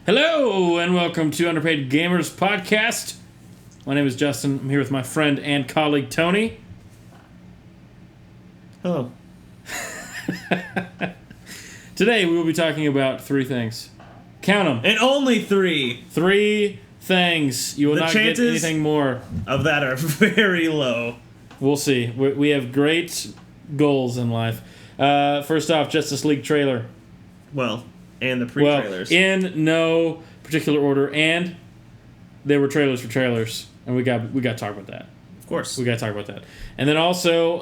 Hello, and welcome to Underpaid Gamers Podcast. My name is Justin. I'm here with my friend and colleague, Tony. Hello. Today, we will be talking about three things. Count them. And only three. Three things. You will not get anything more. Of that are very low. We'll see. We have great goals in life. First off, Justice League trailer. Well, and the pre-trailers. Well, in no particular order, and there were trailers for trailers, and we got to talk about that. Of course. We got to talk about that. And then also,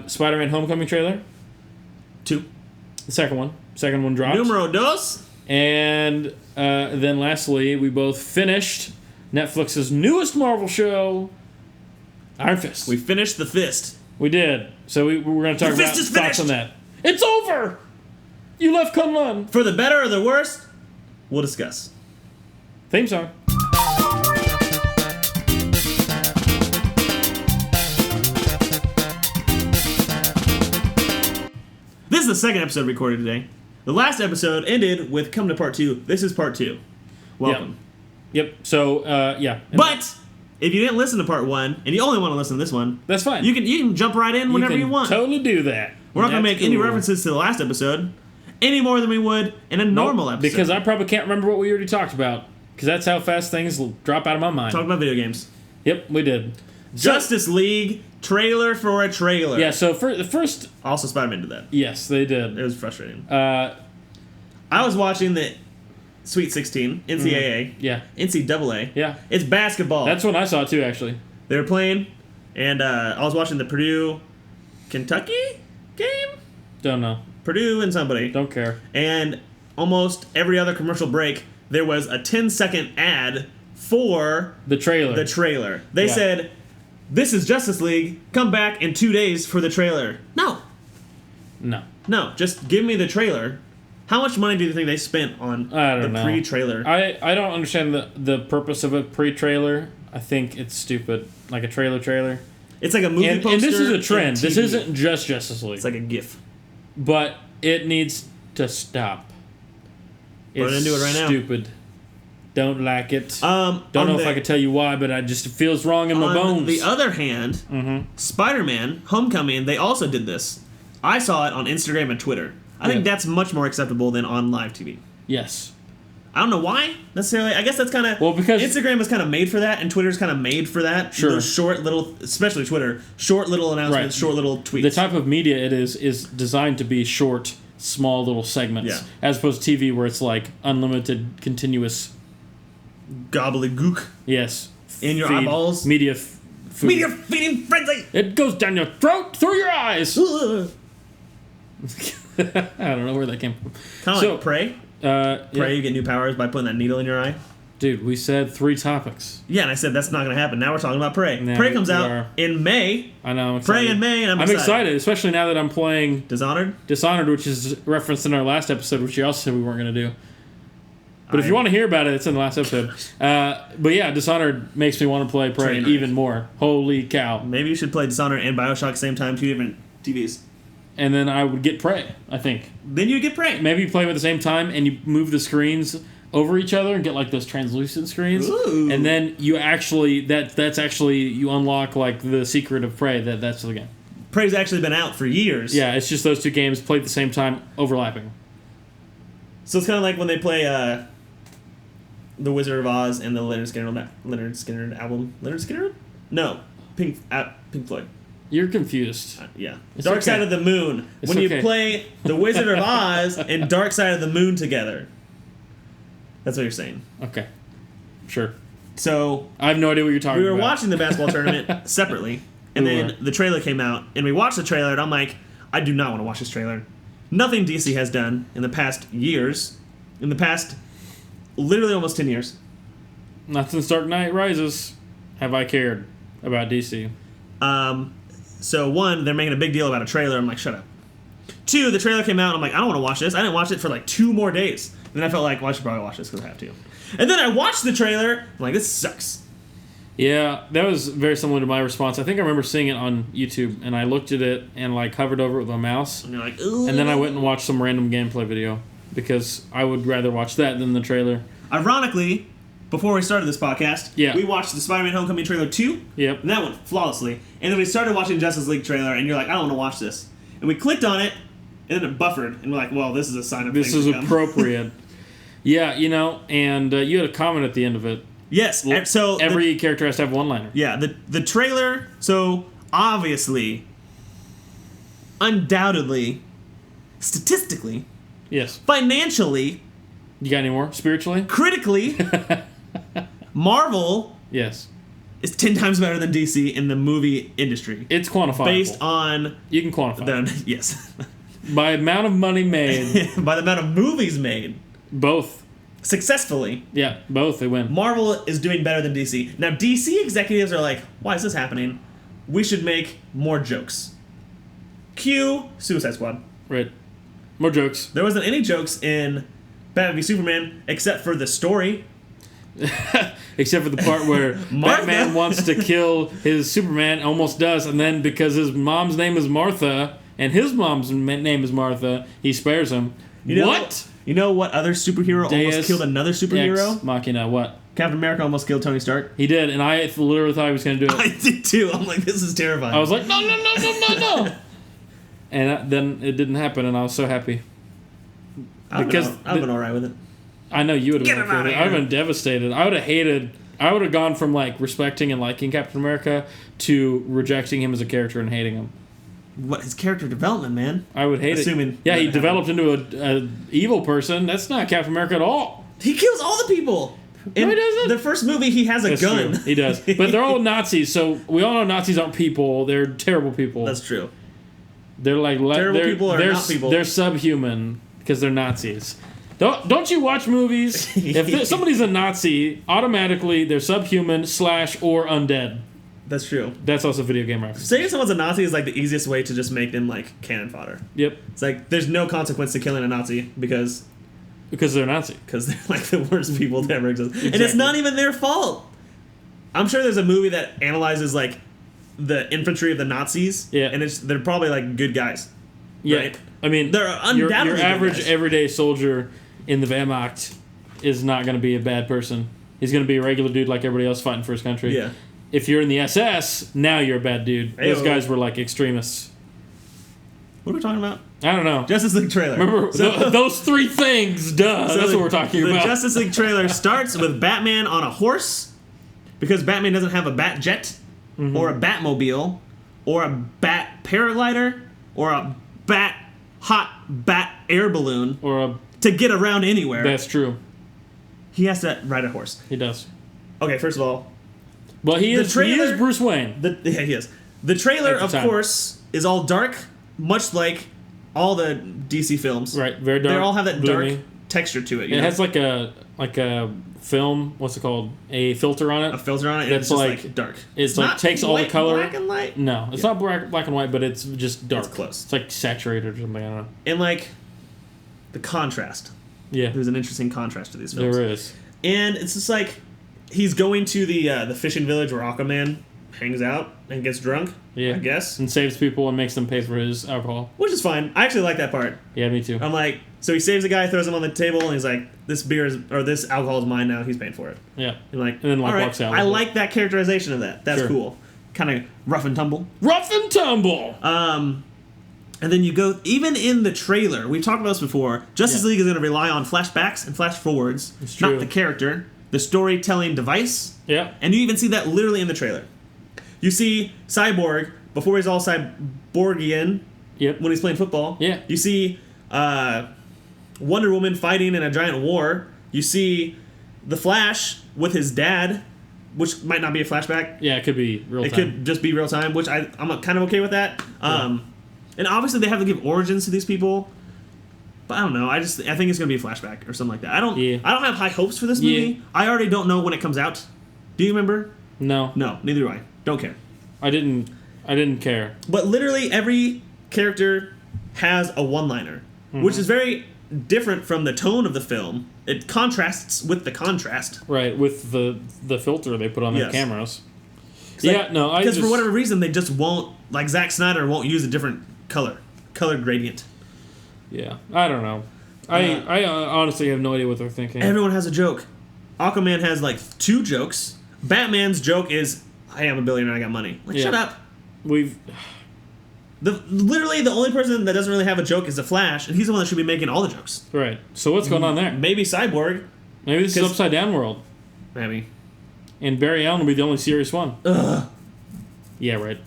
Spider-Man Homecoming trailer. 2. The second one dropped. Numero dos. And then lastly, we both finished Netflix's newest Marvel show, Iron Fist. We finished The Fist. We did. So we're going to talk about thoughts on that. It's over! You left Kunlun. For the better or the worst, we'll discuss. Theme song. This is the second episode recorded today. The last episode ended with Come to Part 2. This is Part 2. Welcome. Yep. So, yeah. But if you didn't listen to Part 1, and you only want to listen to this one, that's fine. You can jump right in whenever you want. Totally do that. We're not going to make any references to the last episode any more than we would in a normal episode. Because I probably can't remember what we already talked about. Because that's how fast things drop out of my mind. Talk about video games. Yep, we did. Justice League trailer for a trailer. Yeah, so for the first... Also, Spider-Man did that. Yes, they did. It was frustrating. I was watching the Sweet 16, NCAA. Yeah. NCAA. Yeah. It's basketball. That's what I saw too, actually. They were playing, and I was watching the Purdue-Kentucky game? Don't know. Purdue and somebody. Don't care. And almost every other commercial break, there was a 10-second ad for... The trailer. They said, this is Justice League. Come back in 2 days for the trailer. No, just give me the trailer. How much money do you think they spent on the pre-trailer? I don't understand the purpose of a pre-trailer. I think it's stupid. Like a trailer. It's like a movie poster. And this is a trend. This isn't just Justice League. It's like a GIF. But it needs to stop. We're going to do it right now. Stupid. Don't like it. Don't know if I can tell you why, but it feels wrong in my bones. On the other hand, Spider-Man Homecoming, they also did this. I saw it on Instagram and Twitter. I think that's much more acceptable than on live TV. Yes. I don't know why, necessarily. I guess that's kind of... Well, because... Instagram is kind of made for that, and Twitter's kind of made for that. Sure. Those short little... Especially Twitter. Short little announcements, short little tweets. The type of media it is designed to be short, small little segments. Yeah. As opposed to TV where it's like unlimited, continuous... Gobbledygook. Yes. In your eyeballs. Media food. Media feeding frenzy! It goes down your throat, through your eyes! I don't know where that came from. Kind of like Prey. Prey, you get new powers by putting that needle in your eye. Dude, we said 3 topics. Yeah, and I said that's not going to happen. Now we're talking about Prey. Prey comes out in May. I know. I'm Prey in May, and I'm excited, especially now that I'm playing Dishonored, which is referenced in our last episode, which you also said we weren't going to do. But if you want to hear about it, it's in the last episode. But yeah, Dishonored makes me want to play Prey even more. Holy cow. Maybe you should play Dishonored and Bioshock at the same time, 2 different TVs. And then I would get Prey, I think. Then you get Prey. Maybe you play them at the same time and you move the screens over each other and get like those translucent screens. Ooh. And then you actually, that's actually, you unlock like the secret of Prey. That's the game. Prey's actually been out for years. Yeah, it's just those 2 games played at the same time, overlapping. So it's kind of like when they play The Wizard of Oz and the Leonard Skinner album. Leonard Skinner? No. Pink Floyd. You're confused. Yeah. Dark Side of the Moon. It's when you play The Wizard of Oz and Dark Side of the Moon together. That's what you're saying. Okay. Sure. So... I have no idea what you're talking about. We were watching the basketball tournament separately, and then the trailer came out, and we watched the trailer, and I'm like, I do not want to watch this trailer. Nothing DC has done in the past years, in the past literally almost 10 years. Not since Dark Knight Rises have I cared about DC. So 1, they're making a big deal about a trailer. I'm like, shut up. 2, the trailer came out. I'm like, I don't want to watch this. I didn't watch it for like 2 more days. Then I felt like, well, I should probably watch this because I have to. And then I watched the trailer. I'm like, this sucks. Yeah, that was very similar to my response. I think I remember seeing it on YouTube, and I looked at it and like hovered over it with my mouse. And you're like, ooh. And then I went and watched some random gameplay video because I would rather watch that than the trailer. Ironically, before we started this podcast, we watched the Spider-Man Homecoming trailer 2. Yep. And that went flawlessly. And then we started watching Justice League trailer, and you're like, I don't want to watch this. And we clicked on it, and then it buffered, and we're like, well, this is a sign of this things is to come. appropriate. Yeah, you know, and you had a comment at the end of it. Yes. Well, so every character has to have one-liner. Yeah, the trailer, so obviously, undoubtedly, statistically, yes, financially, you got any more? Spiritually? critically, Marvel Yes. is 10 times better than DC in the movie industry. It's quantifiable. Based on... You can quantify it. Yes. By amount of money made. By the amount of movies made. Both. Successfully. Yeah, both. They win. Marvel is doing better than DC. Now, DC executives are like, why is this happening? We should make more jokes. Cue Suicide Squad. Right. More jokes. There wasn't any jokes in Batman v Superman except for the story. Except for the part where Batman wants to kill his Superman, almost does, and then because his mom's name is Martha, and his mom's name is Martha, he spares him. What? You know what other superhero almost killed another superhero? Ex Machina, what? Captain America almost killed Tony Stark. He did, and I literally thought he was going to do it. I did too. I'm like, this is terrifying. I was like, no. And then it didn't happen, and I was so happy. I've been alright with it. I know you would have been okay with it. I would have been devastated. I would have gone from like respecting and liking Captain America to rejecting him as a character and hating him. What, his character development, man? I would hate it. Yeah, he developed into a evil person. That's not Captain America at all. He kills all the people. In no, he doesn't. The first movie, he has a gun. True. He does. But they're all Nazis, so we all know Nazis aren't people. They're terrible people. That's true. They're like... People are not people. They're subhuman because they're Nazis. Don't you watch movies? If somebody's a Nazi, automatically they're subhuman / or undead. That's true. That's also video game reference. Saying someone's a Nazi is like the easiest way to just make them like cannon fodder. Yep. It's like there's no consequence to killing a Nazi because they're Nazi. Because they're like the worst people to ever exist. Exactly. And it's not even their fault. I'm sure there's a movie that analyzes like the infantry of the Nazis. Yeah. And they're probably like good guys. Yeah. Right? I mean, they're undoubtedly your average good guys. everyday soldier in the Wehrmacht is not going to be a bad person. He's going to be a regular dude like everybody else fighting for his country. Yeah. If you're in the SS, now you're a bad dude. Ayo. Those guys were like extremists. What are we talking about? I don't know. Justice League trailer. Remember those three things, duh. So that's what we're talking about. The Justice League trailer starts with Batman on a horse because Batman doesn't have a bat jet or a Batmobile or a bat paraglider or a hot bat air balloon to get around anywhere. That's true. He has to ride a horse. He does. Okay, first of all. Well, he is Bruce Wayne. Yeah, he is. The trailer, of course, is all dark, much like all the DC films. Right, very dark. They all have that gloomy. dark texture to it. It has like a film. What's it called? A filter on it. A filter on it. That's it's like dark. It's like takes all the color. Black and white. No, it's not black and white, but it's just dark. It's close. It's like saturated or something. I don't know. And like the contrast. Yeah, there's an interesting contrast to these films. There is. And it's just like he's going to the fishing village where Aquaman hangs out and gets drunk. Yeah, I guess, and saves people and makes them pay for his alcohol, which is fine. I actually like that part. Yeah, me too. I'm like, so he saves a guy, throws him on the table, and he's like, "This this alcohol is mine now. He's paying for it." Yeah, and then all right, walks out. I like that characterization of that. That's cool. Kind of rough and tumble. Rough and tumble. And then you go, even in the trailer, we've talked about this before, Justice League is going to rely on flashbacks and flash forwards, not the character, the storytelling device. Yeah. And you even see that literally in the trailer. You see Cyborg, before he's all Cyborgian, when he's playing football. Yeah. You see Wonder Woman fighting in a giant war. You see the Flash with his dad, which might not be a flashback. Yeah, it could be real time. It could just be real time, which I'm kind of okay with that. And obviously they have to give origins to these people, but I don't know. I think it's gonna be a flashback or something like that. I don't have high hopes for this movie. Yeah. I already don't know when it comes out. Do you remember? No, neither do I. Don't care. I didn't care. But literally every character has a one-liner, which is very different from the tone of the film. It contrasts with the contrast. Right, with the filter they put on their cameras. Because for whatever reason they just won't, like Zack Snyder won't use a different color gradient. Yeah, I don't know. I honestly have no idea what they're thinking. Everyone has a joke. Aquaman has like 2 jokes. Batman's joke is, "Hey, I'm a billionaire. I got money." Like, shut up. Literally, the only person that doesn't really have a joke is the Flash, and he's the one that should be making all the jokes. Right. So what's going on there? Maybe Cyborg. Maybe this is Upside Down world. Maybe. And Barry Allen will be the only serious one. Ugh. Yeah, right.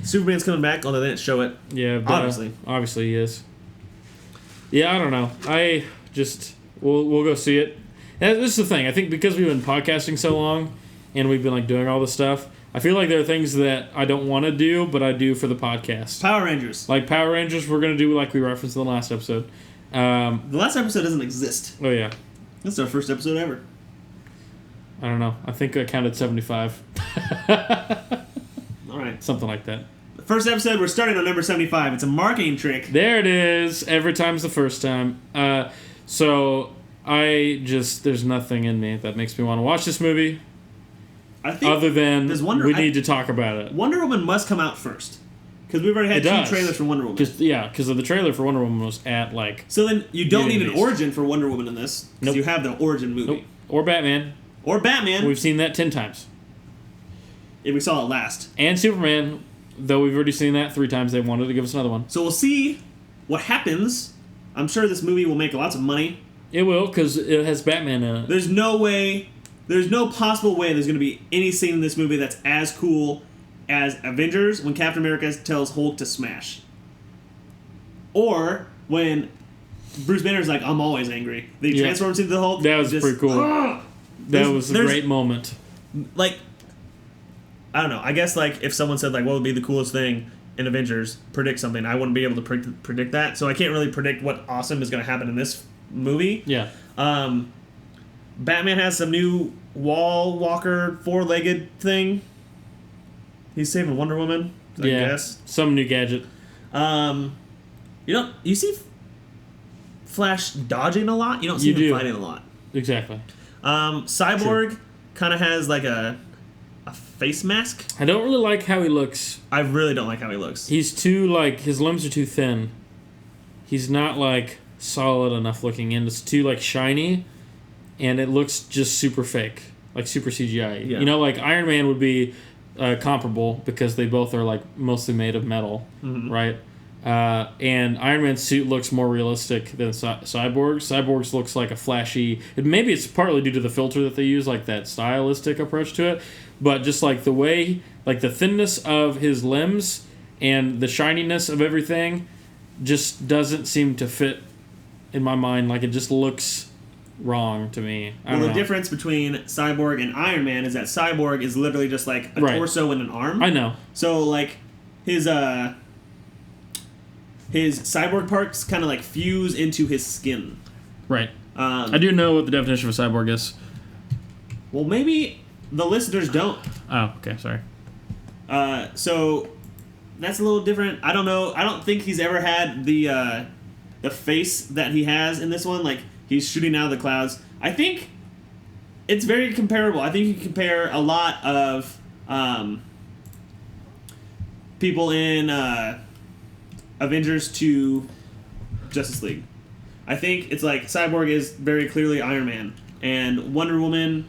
Superman's coming back, although they didn't show it. Yeah, obviously. Obviously he is. Yeah, I don't know. We'll go see it. And this is the thing. I think because we've been podcasting so long, and we've been like doing all this stuff, I feel like there are things that I don't want to do, but I do for the podcast. Power Rangers. Like Power Rangers, we're going to do like we referenced in the last episode. The last episode doesn't exist. Oh, yeah. This is our first episode ever. I don't know. I think I counted 75. All right. Something like that. The first episode, we're starting on number 75. It's a marketing trick. There it is. Every time's the first time. So there's nothing in me that makes me want to watch this movie. I think other than we need to talk about it. Wonder Woman must come out first. Because we've already had 2 trailers for Wonder Woman. Because the trailer for Wonder Woman was at like... So then you don't need an origin for Wonder Woman in this. Because you have the origin movie. Nope. Or Batman. We've seen that 10 times. Yeah, we saw it last. And Superman, though we've already seen that 3 times, they wanted to give us another one. So we'll see what happens. I'm sure this movie will make lots of money. It will, because it has Batman in it. There's no possible way there's going to be any scene in this movie that's as cool as Avengers when Captain America tells Hulk to smash. Or when Bruce Banner's like, "I'm always angry." Then he transforms into the Hulk. That was pretty cool. That was a great moment. Like, I don't know. I guess like if someone said like, what would be the coolest thing in Avengers? Predict something. I wouldn't be able to predict that. So I can't really predict what awesome is going to happen in this movie. Yeah. Batman has some new wall walker 4-legged thing. He's saving Wonder Woman, I guess. Some new gadget. You see Flash dodging a lot. You don't see him fighting a lot. Exactly. Cyborg kind of has like a face mask. I don't really like how he looks. I really don't like how he looks. He's too like his limbs are too thin. He's not like solid enough looking, and it's too like shiny, and it looks just super fake, like super CGI. Yeah. You know, like Iron Man would be comparable because they both are like mostly made of metal, right? And Iron Man's suit looks more realistic than Cyborg's. Cyborg's looks like a flashy... Maybe it's partly due to the filter that they use, like that stylistic approach to it. But just like the way... Like the thinness of his limbs and the shininess of everything just doesn't seem to fit in my mind. Like it just looks wrong to me. Well, the difference between Cyborg and Iron Man is that Cyborg is literally just like a torso and an arm. I know. So like his cyborg parts kind of like fuse into his skin. Right. I do know what the definition of a cyborg is. Well, maybe the listeners don't. Oh, okay, sorry. So that's a little different. I don't know. I don't think he's ever had the face that he has in this one. Like he's shooting out of the clouds. I think it's very comparable. I think you can compare a lot of people in Avengers to Justice League. I think it's like Cyborg is very clearly Iron Man, and Wonder Woman,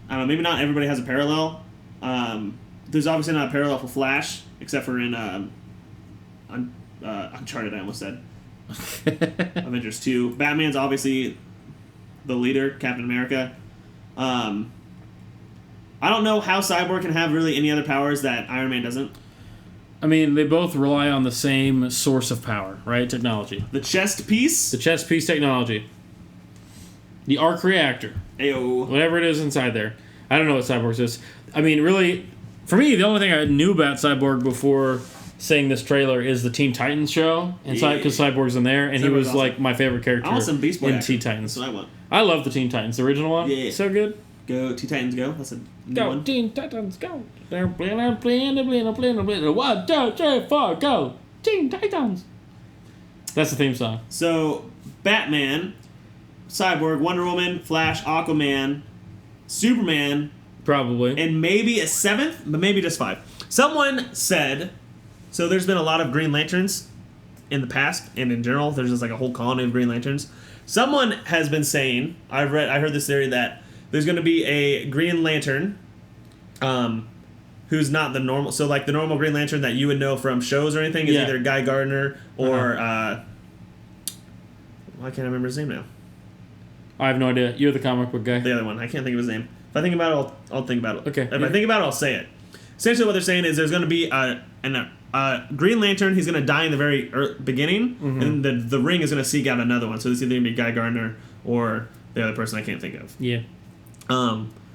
I don't know, maybe not everybody has a parallel. There's obviously not a parallel for Flash, except for in Uncharted, I almost said. Avengers 2. Batman's obviously the leader, Captain America. I don't know how Cyborg can have really any other powers that Iron Man doesn't. I mean, they both rely on the same source of power, right? Technology. The chest piece? The chest piece technology. The arc reactor. Ayo. Whatever it is inside there. I don't know what Cyborg is. I mean, really, for me, the only thing I knew about Cyborg before seeing this trailer is the Teen Titans show. And because Cyborg's in there, and Cyborg's he was awesome. Like my favorite character I want some Beast Boy in action. Teen Titans. That's what I want. I love the Teen Titans, the original one. Yeah. So good. Go, Teen Titans, go. That's a new one. Teen Titans, go. They're playing, 1, 2, 3, 4, go. Teen Titans. That's the theme song. So, Batman, Cyborg, Wonder Woman, Flash, Aquaman, Superman. Probably. And maybe a 7th, but maybe just 5. Someone said, so there's been a lot of Green Lanterns in the past, and in general, there's just like a whole colony of Green Lanterns. Someone has been saying, I heard this theory that there's going to be a Green Lantern, who's not the normal. So like the normal Green Lantern that you would know from shows or anything is either Guy Gardner or why can't I remember his name now? I have no idea. You're the comic book guy. The other one, I can't think of his name. If I think about it, I'll think about it. Okay. If I think about it, I'll say it. Essentially, what they're saying is there's going to be a Green Lantern. He's going to die in the very beginning, and the Ring is going to seek out another one. So it's either going to be Guy Gardner or the other person I can't think of. Yeah.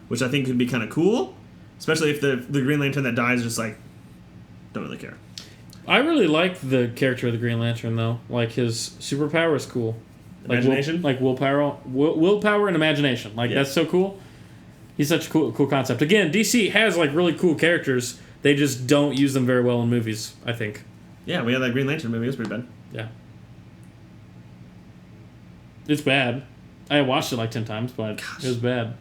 Which I think could be kind of cool, especially if the Green Lantern that dies just like don't really care. I really like the character of the Green Lantern though. Like his superpower is cool. Imagination, like willpower and imagination. Like that's so cool. He's such a cool concept. Again, DC has like really cool characters. They just don't use them very well in movies, I think. Yeah, we had that Green Lantern movie. It was pretty bad. Yeah. It's bad. I watched it like 10 times, but it was bad.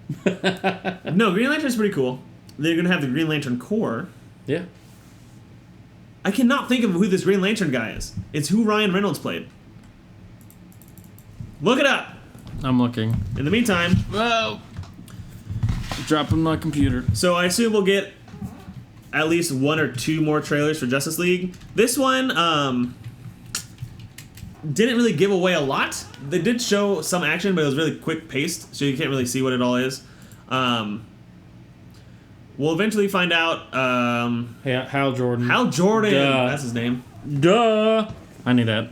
No, Green Lantern's pretty cool. They're going to have the Green Lantern Corps. Yeah. I cannot think of who this Green Lantern guy is. It's who Ryan Reynolds played. Look it up. I'm looking. In the meantime... Whoa! Dropping my computer. So I assume we'll get at least 1 or 2 more trailers for Justice League. This one didn't really give away a lot. They did show some action, but it was really quick paced, so you can't really see what it all is. We'll eventually find out. Hal Jordan. Hal Jordan. Duh. That's his name. Duh. I knew that.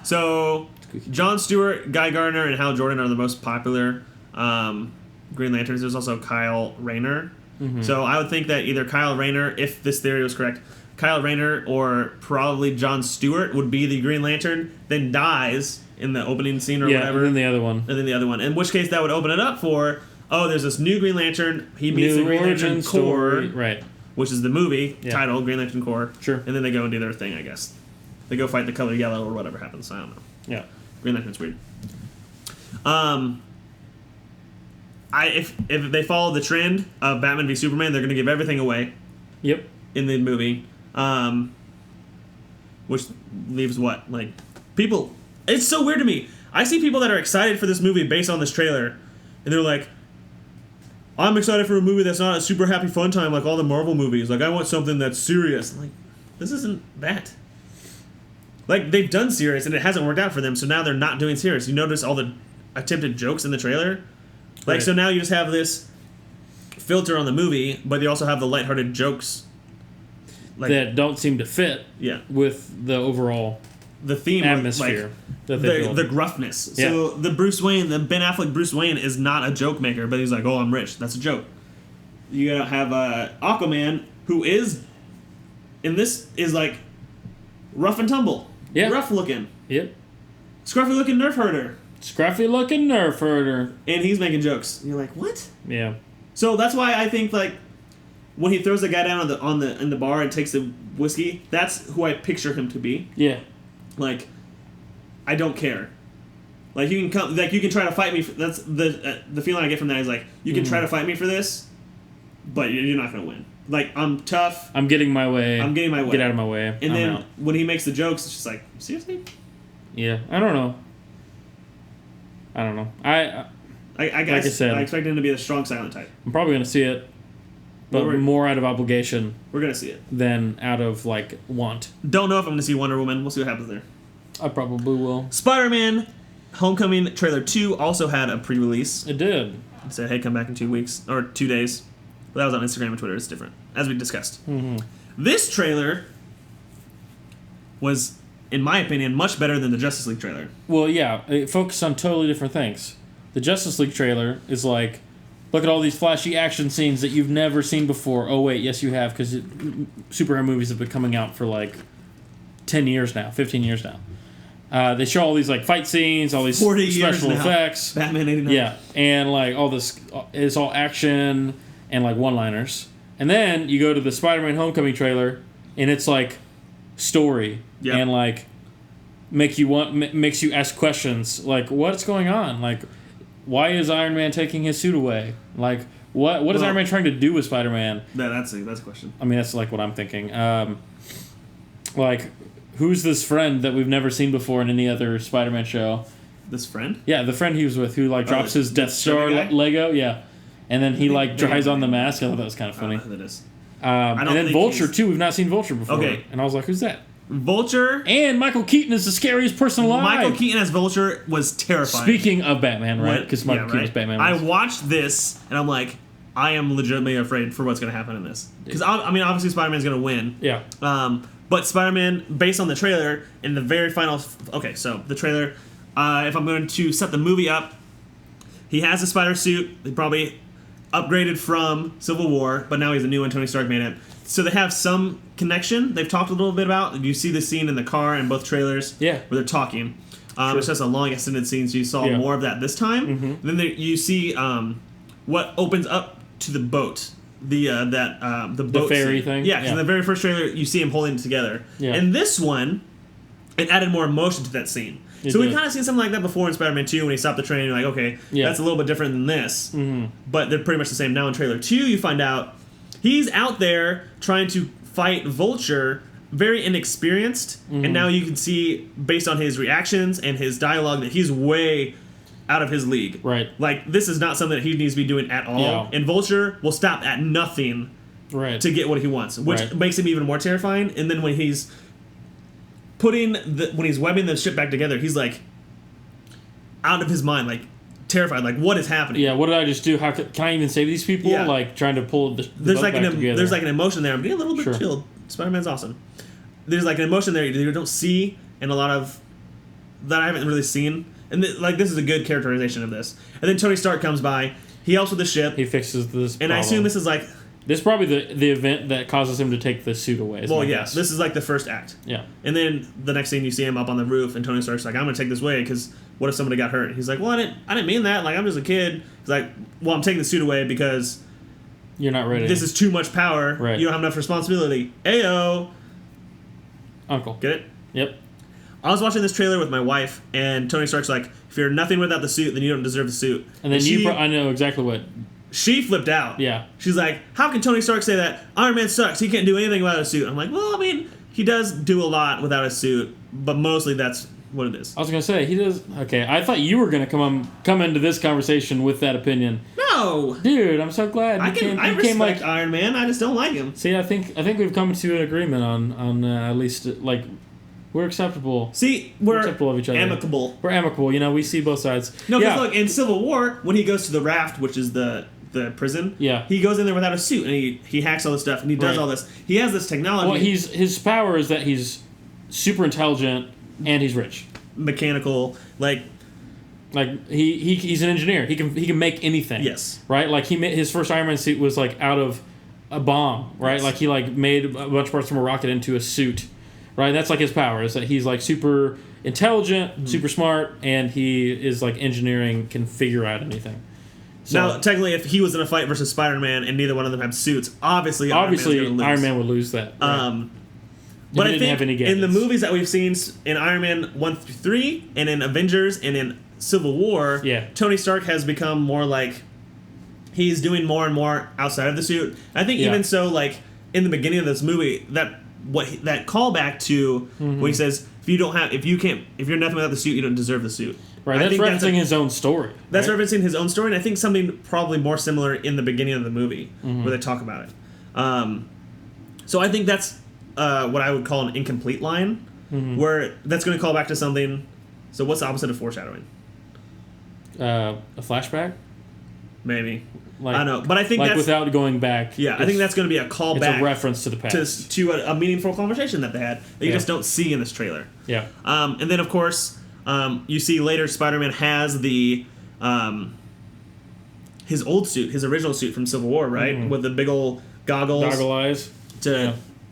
So Jon Stewart, Guy Gardner, and Hal Jordan are the most popular Green Lanterns. There's also Kyle Rayner. So I would think that either Kyle Rayner, if this theory was correct, Kyle Rayner or probably Jon Stewart would be the Green Lantern, then dies in the opening scene or whatever. And then the other one. And then the other one. In which case that would open it up for, there's this new Green Lantern. He meets the Green Lantern Corps, right? Which is the movie title, Green Lantern Corps. Sure. And then they go and do their thing, I guess. They go fight the color yellow or whatever happens. I don't know. Yeah. Green Lantern's weird. If they follow the trend of Batman v Superman, they're going to give everything away. Yep. In the movie, which leaves what people. It's so weird to me. I see people that are excited for this movie based on this trailer, and they're like, "I'm excited for a movie that's not a super happy fun time like all the Marvel movies. Like I want something that's serious." I'm like, this isn't that. Like they've done serious and it hasn't worked out for them, so now they're not doing serious. You notice all the attempted jokes in the trailer. Like, so now you just have this filter on the movie, but you also have the lighthearted jokes. That don't seem to fit with the overall the theme atmosphere. The gruffness. Yeah. So the Ben Affleck Bruce Wayne is not a joke maker, but he's like, oh, I'm rich. That's a joke. You gotta have Aquaman, who is, in this, is like rough and tumble. Yeah. Rough looking. Yep. Scruffy looking nerf herder. Scruffy looking nerf herder. And he's making jokes. And you're like, what? Yeah. So that's why I think when he throws the guy down in the bar and takes the whiskey, that's who I picture him to be. Yeah. Like, I don't care. Like you can try to fight me. That's the feeling I get from that is like you can try to fight me for this, but you're not gonna win. Like I'm tough. I'm getting my way. Get out of my way. And then when he makes the jokes, it's just like seriously. Yeah, I don't know. I guess like I said, I expect him to be a strong silent type. I'm probably gonna see it, but more out of obligation. We're gonna see it than out of want. Don't know if I'm gonna see Wonder Woman. We'll see what happens there. I probably will. Spider-Man Homecoming trailer 2 also had a pre-release. It did. It said, hey, come back in 2 weeks or 2 days. But that was on Instagram and Twitter. It's different, as we discussed. This trailer was, in my opinion, much better than the Justice League trailer. Well, yeah, it focused on totally different things. The Justice League trailer is like, look at all these flashy action scenes that you've never seen before. Oh, wait, yes, you have, because superhero movies have been coming out for 10 years now, 15 years now. They show all these fight scenes, all these special effects. Batman 89. Yeah, and all this is all action and one-liners. And then you go to the Spider-Man Homecoming trailer, and it's story and makes you ask questions what's going on? Why is Iron Man taking his suit away? What is Iron Man trying to do with Spider-Man? That's a question. I mean, that's what I'm thinking. who's this friend that we've never seen before in any other Spider-Man show? This friend? Yeah, the friend he was with who like drops his Death Star Lego. Yeah, and then he like tries on the mask. I thought that was kind of funny. I don't know who that is. And then Vulture too. We've not seen Vulture before. Okay, and I was like, who's that? Vulture and Michael Keaton is the scariest person alive. Michael Keaton as Vulture was terrifying. Speaking of Batman, right? Because Michael Keaton is Batman. I watched this and I'm like, I am legitimately afraid for what's going to happen in this. Because I mean, obviously Spider-Man's going to win. Yeah. But Spider-Man, based on the trailer, in the very final... Okay, so the trailer, if I'm going to set the movie up, he has a spider suit. They probably upgraded from Civil War, but now he's a new one. Tony Stark made it. So they have some connection. They've talked a little bit about. You see the scene in the car in both trailers where they're talking. It's just a long extended scene, so you saw more of that this time. Mm-hmm. Then you see what opens up to the boat. The boat ferry scene. thing. Yeah, because in the very first trailer, you see him holding it together. Yeah. And this one, it added more emotion to that scene. So we've kind of seen something like that before in Spider-Man 2 when he stopped the train. You're like, okay, that's a little bit different than this. Mm-hmm. But they're pretty much the same. Now in trailer 2, you find out he's out there trying to fight Vulture, very inexperienced. Mm-hmm. And now you can see, based on his reactions and his dialogue, that he's way out of his league. Right. Like, this is not something that he needs to be doing at all. Yeah. And Vulture will stop at nothing to get what he wants, which makes him even more terrifying. And then when he's when he's webbing the ship back together, he's like out of his mind, like terrified, like what is happening? Yeah, what did I just do? How can I even save these people? Yeah. Like trying to pull the there's boat like back together. There's like an emotion there. I'm being a little bit chilled. Spider-Man's awesome. There's like an emotion there you don't see in a lot of that I haven't really seen. And this is a good characterization of this. And then Tony Stark comes by. He helps with the ship. He fixes this problem. And I assume this is like... This is probably the event that causes him to take the suit away. Well, yeah. This is like the first act. Yeah. And then the next scene you see him up on the roof and Tony Stark's like, I'm going to take this away because what if somebody got hurt? He's like, well, I didn't mean that. Like, I'm just a kid. He's like, well, I'm taking the suit away because... You're not ready. This is too much power. Right. You don't have enough responsibility. Ayo. Uncle. Get it? Yep. I was watching this trailer with my wife, and Tony Stark's like, if you're nothing without the suit, then you don't deserve the suit. And then I know exactly what... She flipped out. Yeah. She's like, how can Tony Stark say that? Iron Man sucks. He can't do anything without a suit. I'm like, well, I mean, he does do a lot without a suit, but mostly that's what it is. I was going to say, he does... Okay, I thought you were going to come into this conversation with that opinion. No! Dude, I'm so glad I respect Iron Man. I just don't like him. See, I think we've come to an agreement on at least, like... We're acceptable. See, we're acceptable of each other. Amicable. We're amicable. You know, we see both sides. No, because look, in Civil War, when he goes to the raft, which is the prison, he goes in there without a suit, and he hacks all this stuff, and he does all this. He has this technology. Well, his power is that he's super intelligent, and he's rich. Mechanical, like he's an engineer. He can make anything. Yes. Right? Like, his first Iron Man suit was, like, out of a bomb, right? Yes. Like, he, like, made a bunch of parts from a rocket into a suit. Right, that's like his power, is that he's like super intelligent, super smart, and he is like engineering, can figure out anything. So, now, technically, if he was in a fight versus Spider-Man and neither one of them had suits, obviously Iron Man would lose that. Right? But I think in the movies that we've seen in Iron Man 1 through 3, and in Avengers, and in Civil War, Tony Stark has become more like he's doing more and more outside of the suit. I think even so, like in the beginning of this movie, that callback to when he says, if you're nothing without the suit, you don't deserve the suit. Right, that's referencing his own story. That's referencing his own story, and I think something probably more similar in the beginning of the movie where they talk about it. So I think that's what I would call an incomplete line, where that's going to call back to something. So what's the opposite of foreshadowing? A flashback? Maybe. I don't know, but I think that's... without going back. Yeah, I think that's going to be a callback. It's a reference to the past. To a meaningful conversation that they had that you just don't see in this trailer. Yeah. And then, of course, you see later Spider-Man has the... his old suit, his original suit from Civil War, right? With the big old goggles. Goggle eyes.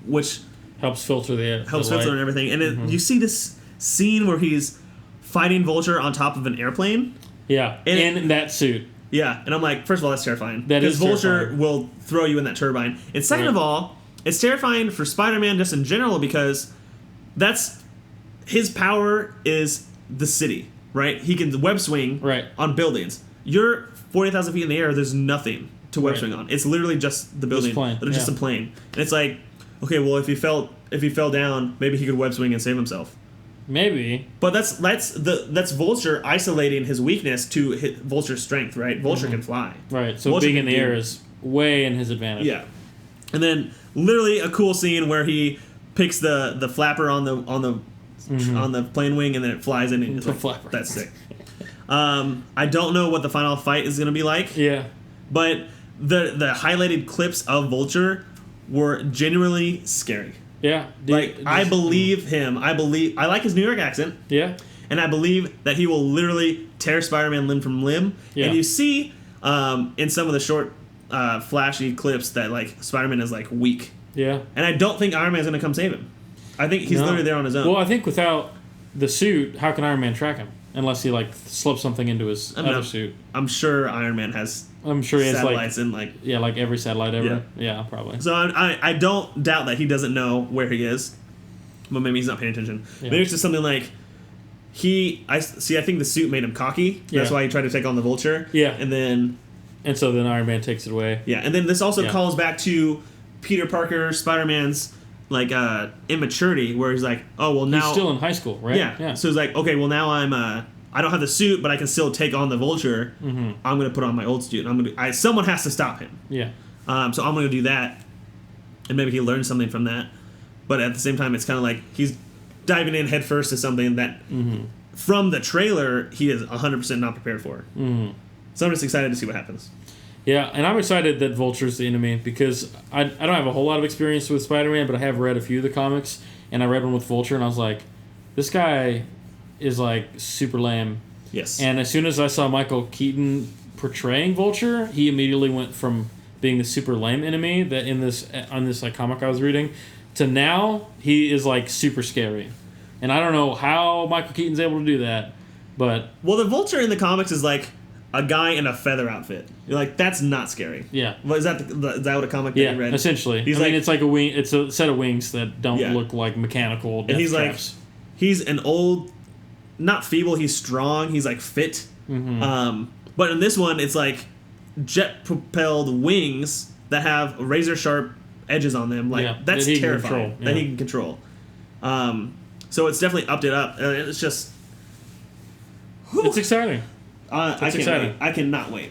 Which... Helps filter the and everything. And you see this scene where he's fighting Vulture on top of an airplane. Yeah, in that suit. Yeah, and I'm like, first of all, that's terrifying. Because Vulture will throw you in that turbine. And second of all, it's terrifying for Spider-Man just in general because his power is the city, right? He can web swing on buildings. You're 40,000 feet in the air, there's nothing to web swing on. It's literally just the building. Just just a plane. And it's like, okay, well, if you felt if he fell down, maybe he could web swing and save himself. Maybe. But that's Vulture isolating his weakness to hit Vulture's strength, right? Vulture can fly. Right. So Vulture being in can the do- air is way in his advantage. Yeah. And then literally a cool scene where he picks the flapper on the plane wing and then it flies in. And it's The like, flapper. That's sick. I don't know what the final fight is going to be like. Yeah. But the highlighted clips of Vulture were genuinely scary. Yeah. Like, I believe him. I like his New York accent. Yeah. And I believe that he will literally tear Spider-Man limb from limb. Yeah. And you see in some of the short, flashy clips that, like, Spider-Man is, like, weak. Yeah. And I don't think Iron Man's going to come save him. I think he's literally there on his own. Well, I think without the suit, how can Iron Man track him? Unless he, like, slips something into his other suit. I'm sure Iron Man has I'm sure he has, satellites in, like... Yeah, like every satellite ever. Yeah, probably. So I don't doubt that he doesn't know where he is. But maybe he's not paying attention. Yeah. Maybe it's just something like... I think the suit made him cocky. That's Yeah. why he tried to take on the Vulture. Yeah. And so then Iron Man takes it away. Yeah, and then this also Yeah. calls back to Peter Parker, Spider-Man's, like, immaturity, where he's like, oh, well, now... He's still in high school, right? Yeah. So he's like, okay, well, now I don't have the suit, but I can still take on the Vulture. Mm-hmm. I'm going to put on my old suit. And someone has to stop him. Yeah. So I'm going to do that. And maybe he learns something from that. But at the same time, it's kind of like he's diving in headfirst to something that, from the trailer, he is 100% not prepared for. Mm-hmm. So I'm just excited to see what happens. Yeah, and I'm excited that Vulture's the enemy because I don't have a whole lot of experience with Spider-Man, but I have read a few of the comics, and I read one with Vulture, and I was like, this guy is, like, super lame. Yes. And as soon as I saw Michael Keaton portraying Vulture, he immediately went from being the super lame enemy that on this like comic I was reading to now he is, like, super scary. And I don't know how Michael Keaton's able to do that, but... Well, the Vulture in the comics is, like, a guy in a feather outfit. You're like, that's not scary. Yeah. Well, is that what a comic that Yeah, you read? essentially. I mean, it's like a wing. It's a set of wings that don't look like mechanical death and he's traps. like, he's an old, not feeble. He's strong. He's like fit. Mm-hmm. But in this one, it's like jet propelled wings that have razor sharp edges on them. Like that's that terrifying. That he can control. So it's definitely upped it up. It's just. It's exciting. I can't wait. I cannot wait.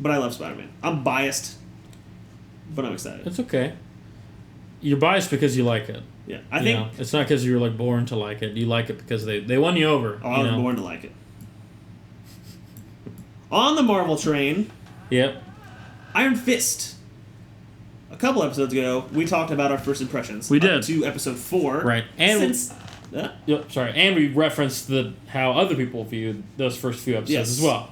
But I love Spider-Man. I'm biased, but I'm excited. It's okay. You're biased because you like it. Yeah, I think it's not because you're like born to like it. You like it because they won you over. I was born to like it. On the Marvel train. Yep. Iron Fist. A couple episodes ago, we talked about our first impressions. We did. Up to episode 4. Right. And Yep, sorry. And we referenced how other people viewed those first few episodes as well,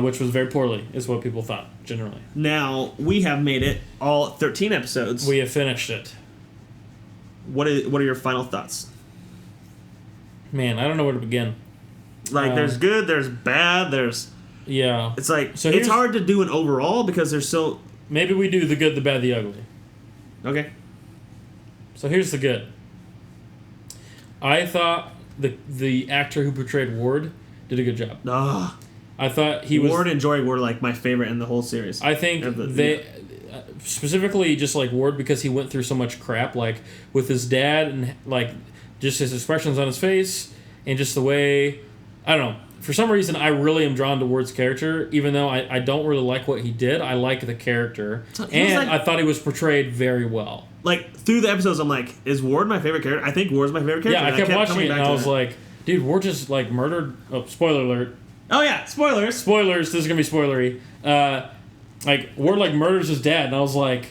which was very poorly, is what people thought generally. Now we have made it all 13 episodes. We have finished it. What are your final thoughts? Man, I don't know where to begin. Like, there's good, there's bad, there's... Yeah. It's like, it's hard to do an overall because there's so... Maybe we do the good, the bad, the ugly. Okay. So here's the good. I thought the actor who portrayed Ward did a good job. I thought Ward and Joy were like my favorite in the whole series. I think specifically just like Ward because he went through so much crap, like with his dad and like just his expressions on his face and just the way, I don't know. For some reason, I really am drawn to Ward's character, even though I don't really like what he did. I like the character, and I thought he was portrayed very well. Like, through the episodes, I'm like, is Ward my favorite character? I think Ward's my favorite character. Yeah, I kept watching it, and I was like, dude, Ward just, like, murdered... Oh, spoiler alert. Oh, yeah, spoilers. Spoilers, this is going to be spoilery. Like, Ward, like, murders his dad, and I was like,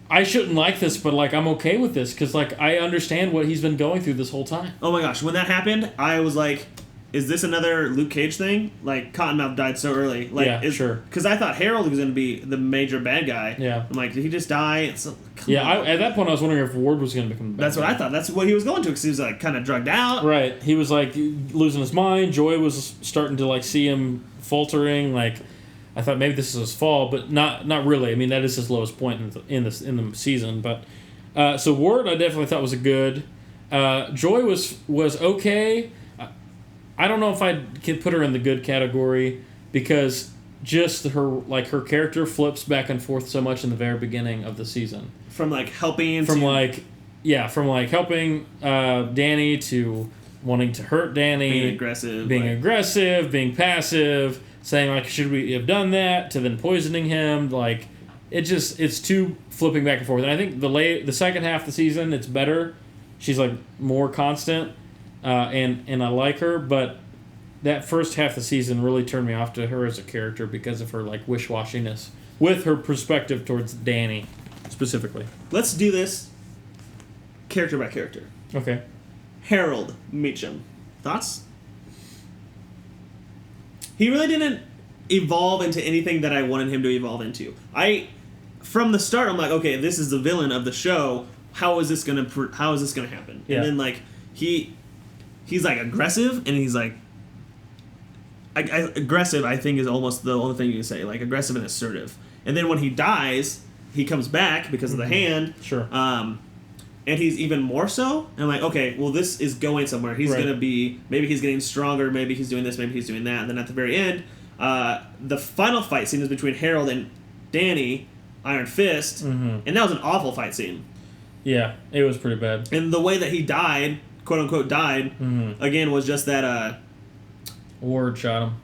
I shouldn't like this, but, like, I'm okay with this, because, like, I understand what he's been going through this whole time. Oh, my gosh, when that happened, I was like... Is this another Luke Cage thing? Like, Cottonmouth died so early. Like, yeah, sure. Because I thought Harold was going to be the major bad guy. Yeah. I'm like, did he just die? At that point, I was wondering if Ward was going to become the bad That's guy. what I thought. That's what he was going to, because he was, like, kind of drugged out. Right. He was, like, losing his mind. Joy was starting to, like, see him faltering. Like, I thought maybe this is his fall, but not really. I mean, that is his lowest point in the season. But so Ward, I definitely thought was a good. Joy was okay. I don't know if I can put her in the good category because just her character flips back and forth so much in the very beginning of the season. From like helping from like from like helping Danny to wanting to hurt Danny, being aggressive, being passive, saying like, should we have done that, to then poisoning him. Like, it's too flipping back and forth. And I think the second half of the season, it's better. She's like more constant, and I like her, but that first half of the season really turned me off to her as a character because of her like wish-washiness with her perspective towards Danny specifically. Let's do this character by character. Okay. Harold Meacham. Thoughts? He really didn't evolve into anything that I wanted him to evolve into. From the start, I'm like, okay, this is the villain of the show. How is this gonna happen? Yeah. And then like he's like aggressive, and he's like aggressive. I think is almost the only thing you can say, like aggressive and assertive. And then when he dies, he comes back because of the hand. Sure. And he's even more so. And I'm like, okay, well, this is going somewhere. He's going to be, maybe he's getting stronger, maybe he's doing this, maybe he's doing that. And then at the very end, the final fight scene is between Harold and Danny, Iron Fist, and that was an awful fight scene. Yeah, it was pretty bad. And the way that he died, quote unquote died, again, was just that... Ward shot him.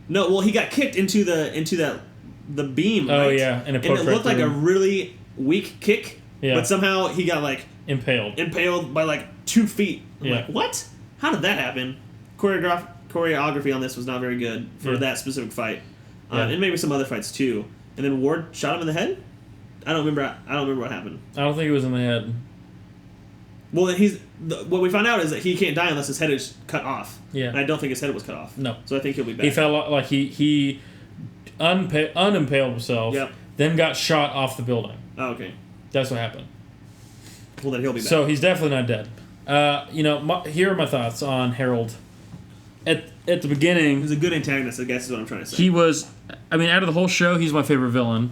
No, well, he got kicked into the beam. Oh, right? yeah, and it looked like a really weak kick, but somehow he got like... Impaled by like 2 feet. I'm like, what? How did that happen? Choreography on this was not very good for that specific fight, and maybe some other fights too. And then Ward shot him in the head. I don't remember what happened. I don't think it was in the head. Well, what we found out is that he can't die unless his head is cut off. Yeah, and I don't think his head was cut off. No, so I think he'll be back. He felt like he unimpaled himself. Yep. Then got shot off the building. Oh, okay. That's what happened. Well, then he'll be back. So he's definitely not dead. Here are my thoughts on Harold. At the beginning... He's a good antagonist, I guess is what I'm trying to say. He was... I mean, out of the whole show, he's my favorite villain.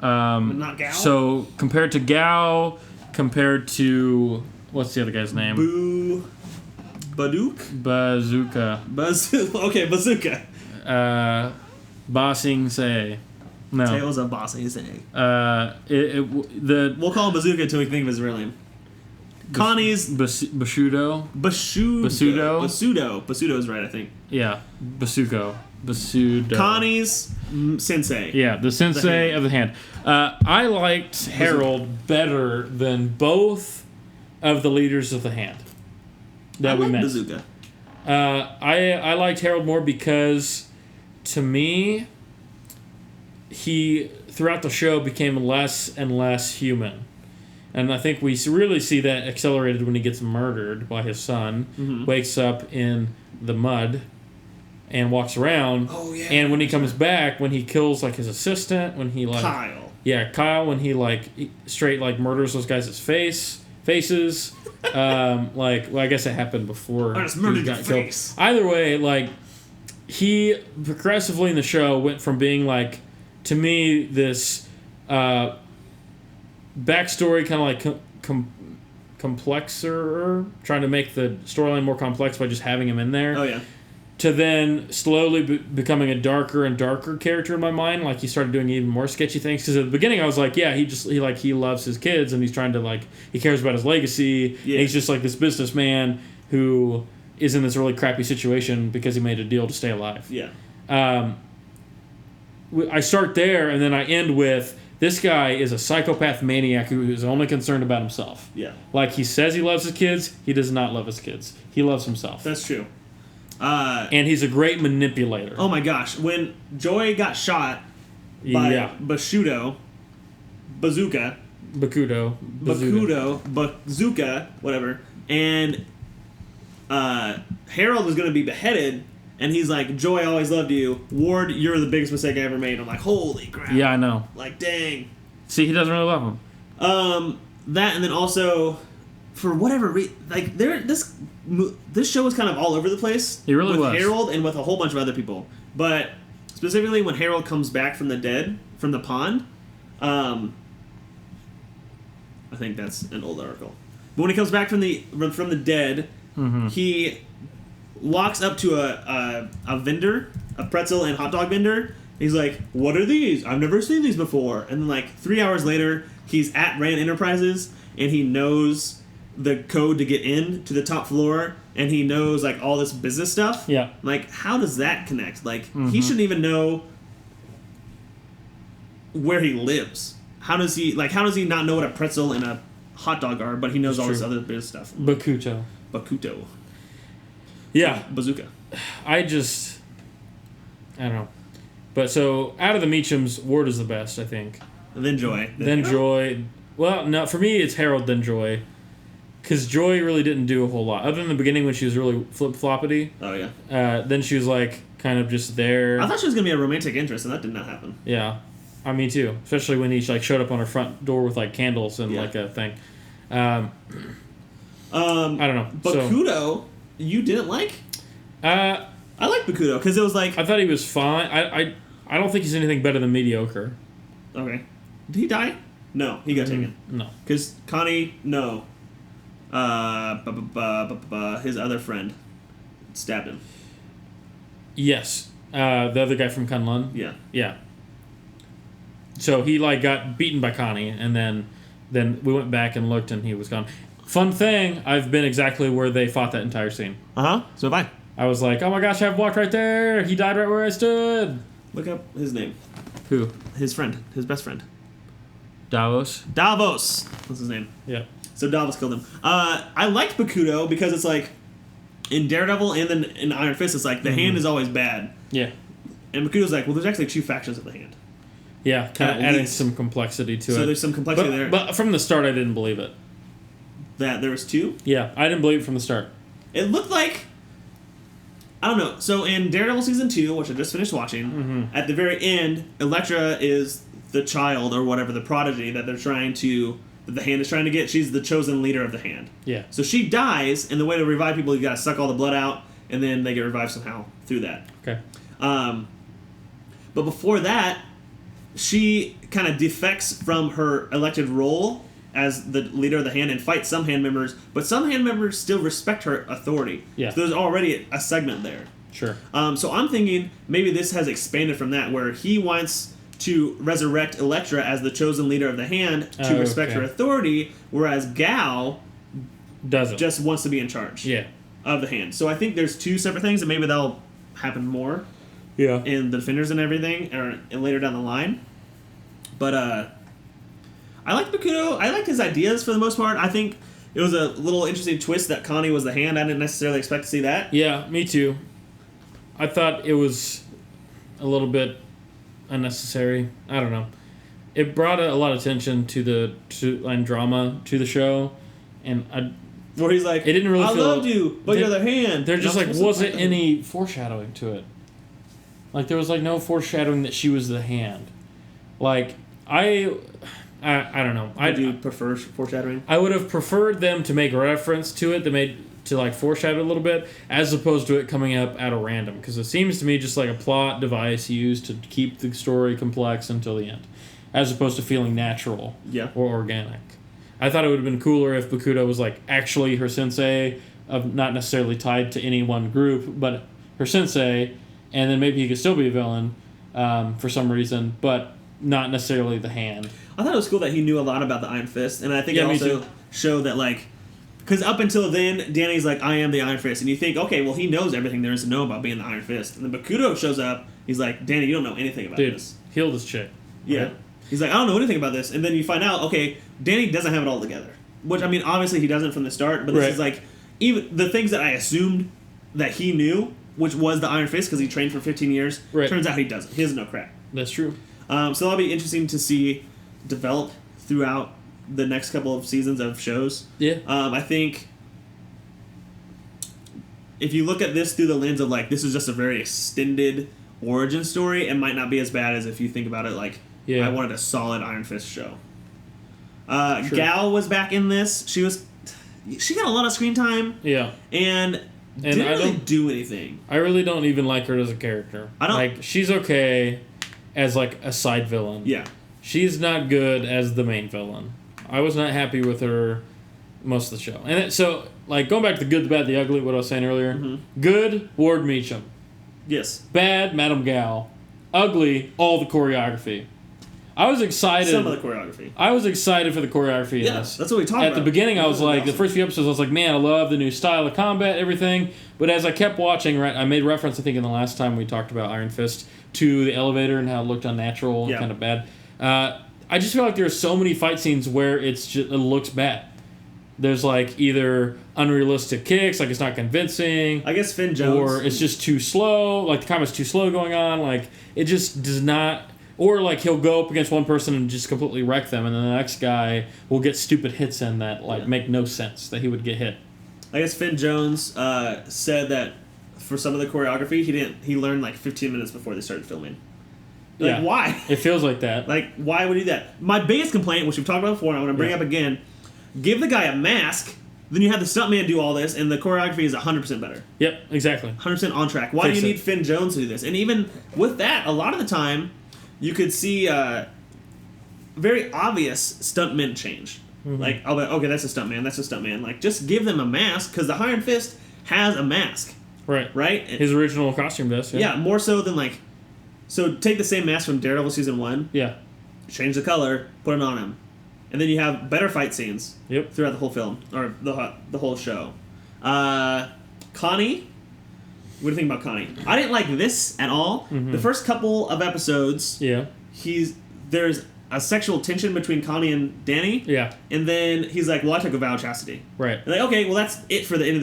But not Gao? So, compared to Gao, compared to... What's the other guy's name? Bazooka. Okay, Bazooka. Ba Sing Se. No. Tales of Ba Sing Se. We'll call him Bazooka until we think of his real name. Connie's... Basudo. Basudo is right, I think. Yeah. Basudo. Connie's sensei. Yeah, the sensei of the hand. I liked Harold better than both of the leaders of the hand that we met. Bazooka. I liked Harold more because, to me, he, throughout the show, became less and less human. And I think we really see that accelerated when he gets murdered by his son, wakes up in the mud, and walks around. Oh, yeah. And when he comes back, when he kills, like, his assistant, when he, like... Kyle. Yeah, Kyle, when he, like, straight, like, murders those guys' faces. Well, I guess it happened before. I just murdered your face. Either way, like, he progressively in the show went from being, like, to me, this backstory kind of like complexer, trying to make the storyline more complex by just having him in there. Oh, yeah. To then slowly becoming a darker and darker character in my mind. Like, he started doing even more sketchy things. Because at the beginning, I was like, yeah, he loves his kids, and he's trying to, like, he cares about his legacy. Yeah. And he's just like this businessman who is in this really crappy situation because he made a deal to stay alive. Yeah. I start there, and then I end with, this guy is a psychopath maniac who is only concerned about himself. Yeah. Like, he says he loves his kids, he does not love his kids. He loves himself. That's true. And he's a great manipulator. Oh my gosh. When Joy got shot by Bazooka, whatever, and Harold was going to be beheaded, and he's like, Joy always loved you. Ward, you're the biggest mistake I ever made. I'm like, holy crap. Yeah, I know. Like, dang. See, he doesn't really love him. That, and then also, for whatever reason, like, this show was kind of all over the place. He really was. With Harold and with a whole bunch of other people. But specifically when Harold comes back from the dead, from the pond, I think that's an old article. But when he comes back from the dead, he walks up to a vendor, a pretzel and hot dog vendor. He's like, what are these? I've never seen these before. And then, like, 3 hours later, he's at Rand Enterprises and he knows the code to get in to the top floor and he knows like all this business stuff. Yeah. Like, how does that connect? Like, he shouldn't even know where he lives. How does he not know what a pretzel and a hot dog are, but he knows all this other business stuff? Bakuto. Yeah. Bazooka. I don't know. But so, out of the Meachums, Ward is the best, I think. And then Joy. Then Joy. Well, no, for me, it's Harold, then Joy. Because Joy really didn't do a whole lot. Other than the beginning when she was really flip-floppity. Oh, yeah. Then she was, like, kind of just there. I thought she was going to be a romantic interest, and that did not happen. Yeah. Me too. Especially when he, like, showed up on her front door with, like, candles and, like, a thing. I don't know. Bakuto, you didn't like? I like Bakuto because it was like I thought he was fine. I don't think he's anything better than mediocre. Okay, did he die? No, he got taken. No, because Connie, no. His other friend stabbed him. Yes, the other guy from Kunlun. Yeah. So he like got beaten by Connie, and then we went back and looked, and he was gone. Fun thing, I've been exactly where they fought that entire scene. So have I. I was like, oh my gosh, I've walked right there. He died right where I stood. Look up his name. Who? His friend. His best friend. Davos. That's his name. Yeah. So Davos killed him. I liked Bakuto because it's like, in Daredevil and then in Iron Fist, it's like, the hand is always bad. Yeah. And Bakuto's like, well, there's actually two factions of the hand. Yeah, kind of adding some complexity to it. So there's some complexity there. But from the start, I didn't believe it. That there was two? Yeah, I didn't believe it from the start. It looked like... I don't know. So in Daredevil Season 2, which I just finished watching, at the very end, Elektra is the child or whatever, the prodigy that they're trying to... that the hand is trying to get. She's the chosen leader of the hand. Yeah. So she dies, and the way to revive people, you gotta suck all the blood out, and then they get revived somehow through that. Okay. But before that, she kind of defects from her elected role as the leader of the hand and fights some hand members, but some hand members still respect her authority. Yeah. So there's already a segment there. Sure. So I'm thinking maybe this has expanded from that, where he wants to resurrect Elektra as the chosen leader of the hand to respect her authority, whereas Gal doesn't. Just wants to be in charge of the hand. So I think there's two separate things, and maybe that'll happen more in the Defenders and everything, or later down the line. But I liked Bakuto. I liked his ideas for the most part. I think it was a little interesting twist that Connie was the hand. I didn't necessarily expect to see that. Yeah, me too. I thought it was a little bit unnecessary. I don't know. It brought a lot of attention and drama to the show, and where he's like, it didn't really I loved you, but you're the hand. There just like wasn't any foreshadowing to it. Like there was like no foreshadowing that she was the hand. Like I don't know. Would you prefer foreshadowing? I would have preferred them to make reference to it. To like foreshadow a little bit, as opposed to it coming up at a random, because it seems to me just like a plot device used to keep the story complex until the end, as opposed to feeling natural or organic. I thought it would have been cooler if Bakuto was like actually her sensei, of not necessarily tied to any one group, but her sensei, and then maybe he could still be a villain for some reason, but not necessarily the hand. I thought it was cool that he knew a lot about the Iron Fist, and I think it also showed that like. Because up until then, Danny's like, I am the Iron Fist. And you think, okay, well, he knows everything there is to know about being the Iron Fist. And then Bakuto shows up. He's like, Danny, you don't know anything about this. Heal this chick. Yeah. Right? He's like, I don't know anything about this. And then you find out, okay, Danny doesn't have it all together. Which, I mean, obviously he doesn't from the start. But this is like, even the things that I assumed that he knew, which was the Iron Fist, because he trained for 15 years, turns out he doesn't. He doesn't know crap. That's true. So that'll be interesting to see develop throughout the next couple of seasons of shows. Yeah. I think if you look at this through the lens of like, this is just a very extended origin story, it might not be as bad as if you think about it like, I wanted a solid Iron Fist show. Gal was back in this. She got a lot of screen time. Yeah. And didn't really do anything. I really don't even like her as a character. I don't like. She's okay as like a side villain. Yeah. She's not good as the main villain. I was not happy with her most of the show. And so, like, going back to the good, the bad, the ugly, what I was saying earlier. Good, Ward Meachum. Yes. Bad, Madame Gal. Ugly, all the choreography. I was excited. Some of the choreography. I was excited for the choreography. Yeah, that's what we talked about. At the beginning, I was like, awesome. the first few episodes, I was like, man, I love the new style of combat, everything. But as I kept watching, right, I made reference, I think, in the last time we talked about Iron Fist, to the elevator and how it looked unnatural and kind of bad. I just feel like there are so many fight scenes where it looks bad. There's like either unrealistic kicks, like it's not convincing. I guess Finn Jones. Or it's just too slow, like the combat's too slow going on. Like it just does not. Or like he'll go up against one person and just completely wreck them, and then the next guy will get stupid hits in that like make no sense that he would get hit. I guess Finn Jones said that for some of the choreography he learned like 15 minutes before they started filming. Like why? It feels like that. Like why would he do that? My biggest complaint, which we've talked about before, and I want to bring up again. Give the guy a mask, then you have the stuntman do all this, and the choreography is 100% better. Yep, exactly. 100% on track. Why do you need Finn Jones to do this? And even with that, a lot of the time, you could see very obvious stuntmen change. Mm-hmm. Like, oh, okay, that's a stuntman, that's a stuntman. Like, just give them a mask, because the Iron Fist has a mask. Right. Right? His original costume does, yeah. Yeah, more so than, like... So, take the same mask from Daredevil Season 1. Yeah. Change the color, put it on him. And then you have better fight scenes throughout the whole film, or the whole show. Connie, what do you think about Connie? I didn't like this at all. Mm-hmm. The first couple of episodes, there's a sexual tension between Connie and Danny. Yeah. And then he's like, well, I took a vow of chastity. Right. And like, okay, well, that's it for the end of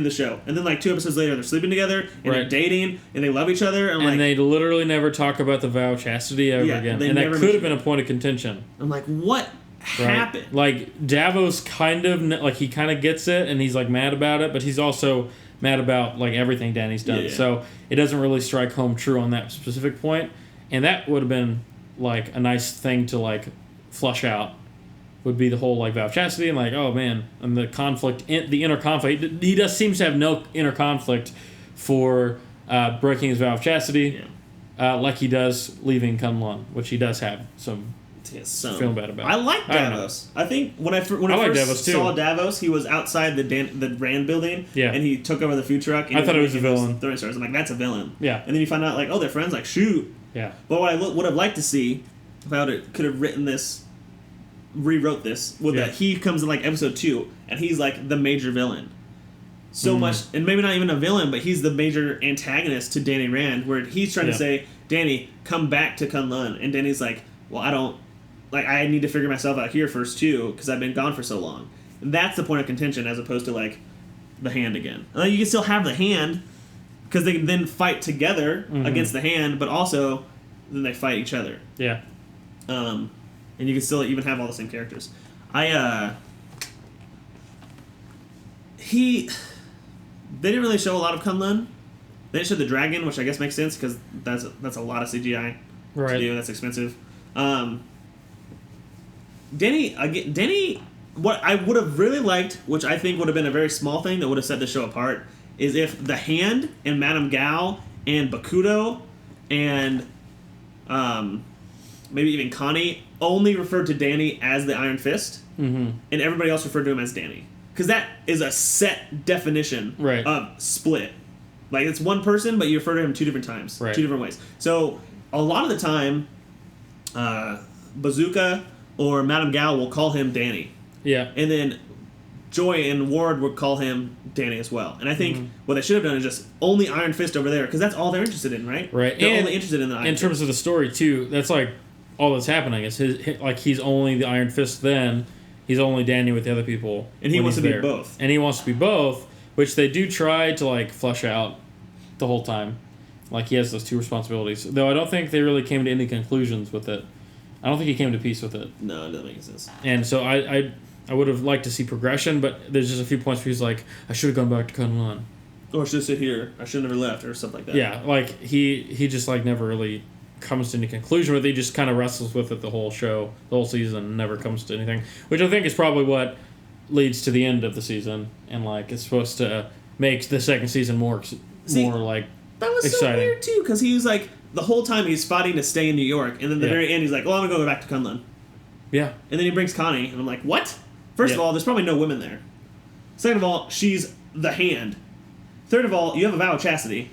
the show. And then like 2 episodes later, they're sleeping together, and they're dating, and they love each other. And they literally never talk about the vow of chastity ever again. And that could have been a point of contention. I'm like, what happened? Like Davos kind of like he kind of gets it and he's like mad about it, but he's also mad about like everything Danny's done. So it doesn't really strike home true on that specific point, and that would have been like a nice thing to like flush out. Would be the whole like vow of chastity and like, oh man, and the conflict, the inner conflict. He seems to have no inner conflict for breaking his vow of chastity, like he does leaving Kunlun, which he does have some. Feeling bad about. I like Davos. I think when I first saw Davos, he was outside the Rand building, and he took over the food truck. And I thought it was a villain. Throwing stars. I'm like, that's a villain. Yeah. And then you find out like, oh, they're friends. Like, shoot. Yeah. But what I would have liked to see, if I could have rewrote this, was that he comes in like episode 2, and he's like the major villain. So much, and maybe not even a villain, but he's the major antagonist to Danny Rand, where he's trying to say, Danny, come back to Kunlun, and Danny's like, well, I need to figure myself out here first, too, because I've been gone for so long. And that's the point of contention, as opposed to, like, the Hand again. You can still have the Hand, because they can then fight together against the Hand, but also then they fight each other. Yeah. And you can still even have all the same characters. They didn't really show a lot of Kunlun. They didn't show the dragon, which I guess makes sense, because that's a lot of CGI to do, and that's expensive. Danny, what I would have really liked, which I think would have been a very small thing that would have set the show apart, is if the Hand and Madame Gao and Bakudo and maybe even Connie only referred to Danny as the Iron Fist, and everybody else referred to him as Danny. Because that is a set definition of split. Like, it's one person, but you refer to him 2 different times, 2 different ways. So, a lot of the time, Bazooka or Madame Gao will call him Danny. Yeah. And then Joy and Ward would call him Danny as well. And I think what they should have done is just only Iron Fist over there, because that's all they're interested in, right? Right. They're only interested in the Iron Fist. In terms of the story, too, that's like all that's happening. Is he's only the Iron Fist then. He's only Danny with the other people. And he wants to be both. And he wants to be both, which they do try to like flesh out the whole time. Like, he has those 2 responsibilities. Though I don't think they really came to any conclusions with it. I don't think he came to peace with it. No, it doesn't make sense. And so I would have liked to see progression, but there's just a few points where he's like, I should have gone back to Kunlun. Or I should sit here. I should have never left, or something like that. Yeah, like, he just, like, never really comes to any conclusion with it. He just kind of wrestles with it the whole show, the whole season, never comes to anything. Which I think is probably what leads to the end of the season. And, like, it's supposed to make the second season more like, that was exciting. So weird, too, because he was like, the whole time he's fighting to stay in New York, and then the very end he's like, well, I'm going to go back to Kunlun. Yeah. And then he brings Connie, and I'm like, what? First of all, there's probably no women there. Second of all, she's the Hand. Third of all, you have a vow of chastity.